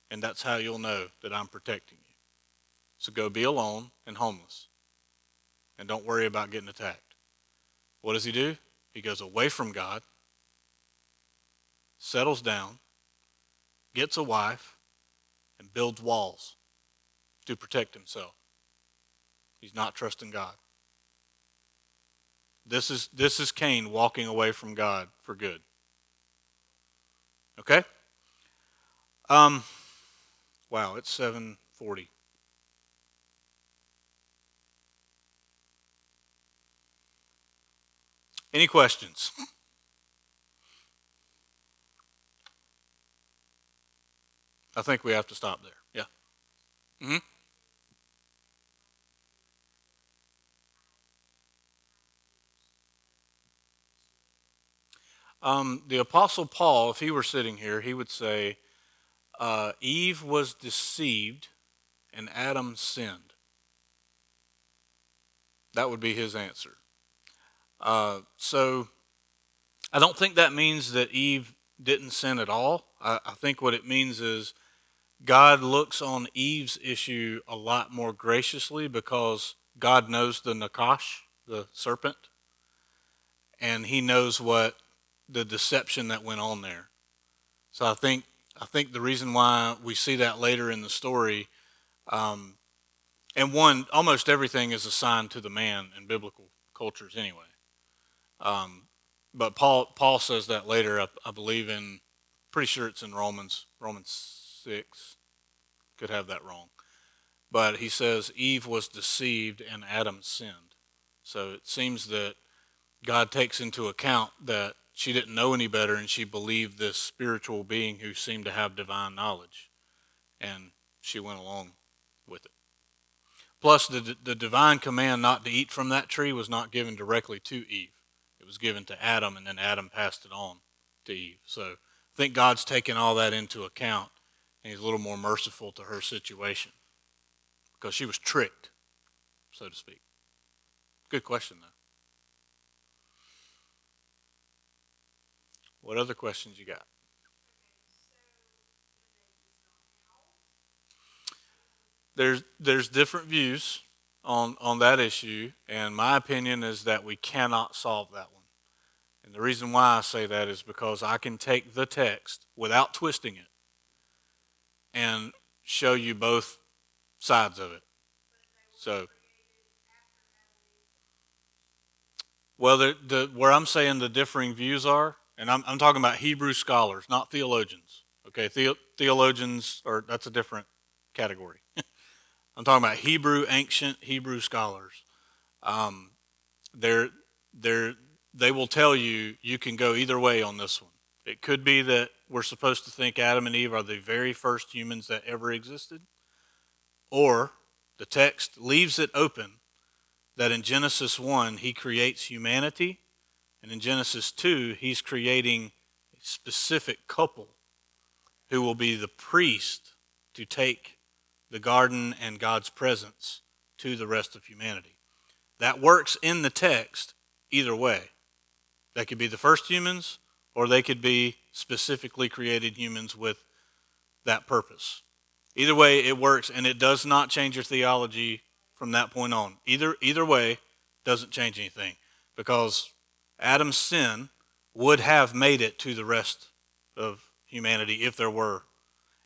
And that's how you'll know that I'm protecting you. So go be alone and homeless. And don't worry about getting attacked. What does he do? He goes away from God, settles down, gets a wife, and builds walls to protect himself. He's not trusting God. This is Cain walking away from God for good. Okay? Wow, it's 7:40. Any questions? I think we have to stop there. Yeah. Mm-hmm. The Apostle Paul, if he were sitting here, he would say, Eve was deceived and Adam sinned. That would be his answer. So I don't think that means that Eve didn't sin at all. I think what it means is God looks on Eve's issue a lot more graciously because God knows the Nakash, the serpent, and he knows what the deception that went on there. So I think the reason why we see that later in the story, um, and one, almost everything is assigned to the man in biblical cultures anyway. Um, but Paul says that later. I believe in, pretty sure it's in Romans 6. Could have that wrong, but he says Eve was deceived and Adam sinned. So it seems that God takes into account that she didn't know any better and she believed this spiritual being who seemed to have divine knowledge, and she went along with it. Plus, the divine command not to eat from that tree was not given directly to Eve. It was given to Adam, and then Adam passed it on to Eve. So I think God's taken all that into account, and he's a little more merciful to her situation because she was tricked, so to speak. Good question, though. What other questions you got? There's different views on that issue, and my opinion is that we cannot solve that one. And the reason why I say that is because I can take the text without twisting it and show you both sides of it. So, well, where I'm saying the differing views are, and I'm talking about Hebrew scholars, not theologians. Okay, theologians are, that's a different category. I'm talking about ancient Hebrew scholars. Um, they're they're they will tell you you can go either way on this one. It could be that we're supposed to think Adam and Eve are the very first humans that ever existed, or the text leaves it open that in Genesis 1 he creates humanity, and in Genesis 2 he's creating a specific couple who will be the priest to take the garden and God's presence to the rest of humanity. That works in the text either way. They could be the first humans, or they could be specifically created humans with that purpose. Either way, it works, and it does not change your theology from that point on. Either way doesn't change anything, because Adam's sin would have made it to the rest of humanity if there were.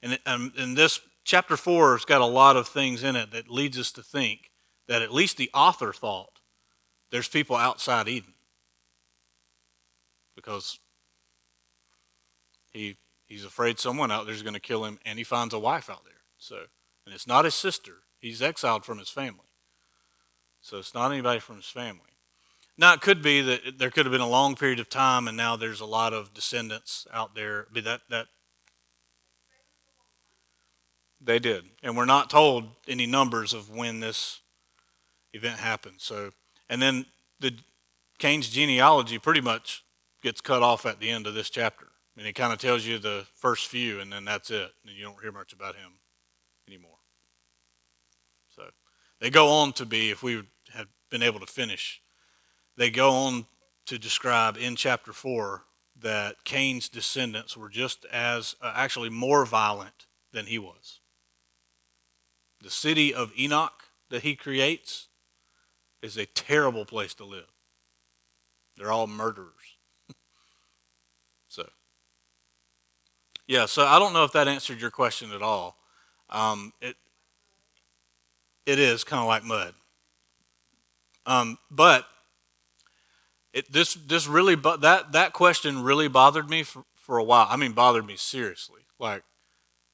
And this chapter 4 has got a lot of things in it that leads us to think that at least the author thought there's people outside Eden, because he's afraid someone out there is going to kill him, and he finds a wife out there. So, and it's not his sister. He's exiled from his family. So it's not anybody from his family. Now, it could be that there could have been a long period of time, and now there's a lot of descendants out there. But that they did, and we're not told any numbers of when this event happened. So, and then the Cain's genealogy pretty much gets cut off at the end of this chapter. I mean, it kind of tells you the first few, and then that's it. And you don't hear much about him anymore. So they go on to be, if we had been able to finish, they go on to describe in chapter 4 that Cain's descendants were just as, actually more violent than he was. The city of Enoch that he creates is a terrible place to live. They're all murderers. So, yeah, so I don't know if that answered your question at all. It is kind of like mud. But this really, that question really bothered me for a while. I mean, bothered me seriously. Like,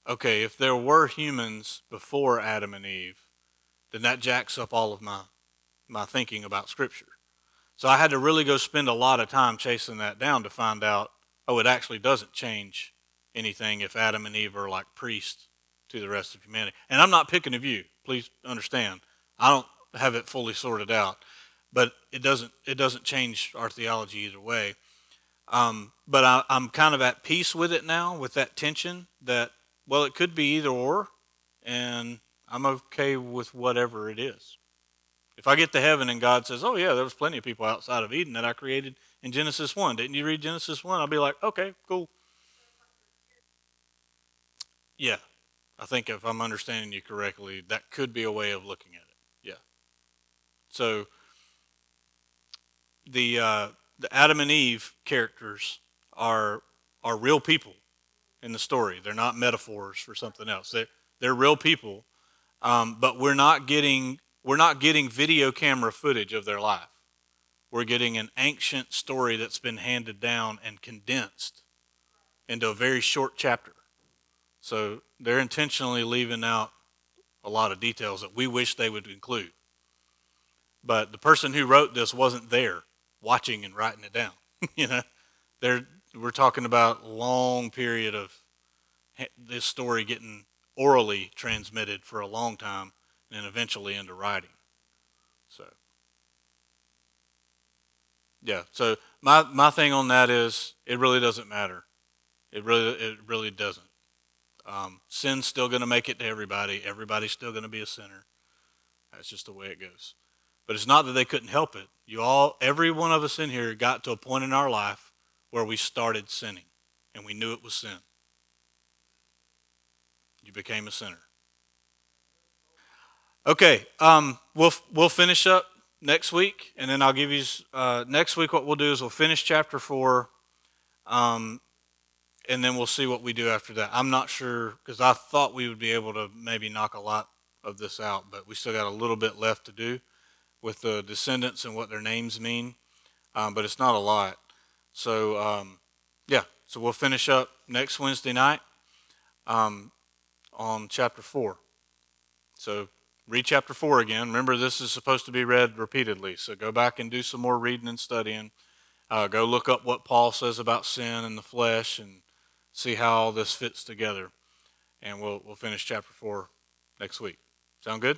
okay, if there were humans before Adam and Eve, then that jacks up all of my thinking about Scripture. So I had to really go spend a lot of time chasing that down to find out, oh, it actually doesn't change anything if Adam and Eve are like priests to the rest of humanity. And I'm not picking a view. Please understand. I don't have it fully sorted out, but it doesn't change our theology either way. But I'm kind of at peace with it now, with that tension that, well, it could be either or, and I'm okay with whatever it is. If I get to heaven and God says, oh, yeah, there was plenty of people outside of Eden that I created in Genesis 1. Didn't you read Genesis 1? I'll be like, okay, cool. Yeah, I think if I'm understanding you correctly, that could be a way of looking at it. Yeah. So the uh, the Adam and Eve characters are are real people in the story. They're not metaphors for something else. They're real people, but we're not getting video camera footage of their life. We're getting an ancient story that's been handed down and condensed into a very short chapter. So they're intentionally leaving out a lot of details that we wish they would include. But the person who wrote this wasn't there watching and writing it down. you know, they're we're talking about a long period of this story getting orally transmitted for a long time and eventually into writing. So yeah. So my thing on that is it really doesn't matter. It really doesn't. Sin's still going to make it to everybody. Everybody's still going to be a sinner. That's just the way it goes. But it's not that they couldn't help it. Every one of us in here got to a point in our life where we started sinning, and we knew it was sin. You became a sinner. Okay, we'll finish up next week, and then I'll give you next week. What we'll do is we'll finish chapter 4, um, and then we'll see what we do after that. I'm not sure because I thought we would be able to maybe knock a lot of this out, but we still got a little bit left to do with the descendants and what their names mean. But it's not a lot. So yeah, so we'll finish up next Wednesday night um, on chapter 4. So read chapter 4 again. Remember, this is supposed to be read repeatedly. So go back and do some more reading and studying. Go look up what Paul says about sin and the flesh and see how all this fits together. And we'll finish chapter 4 next week. Sound good?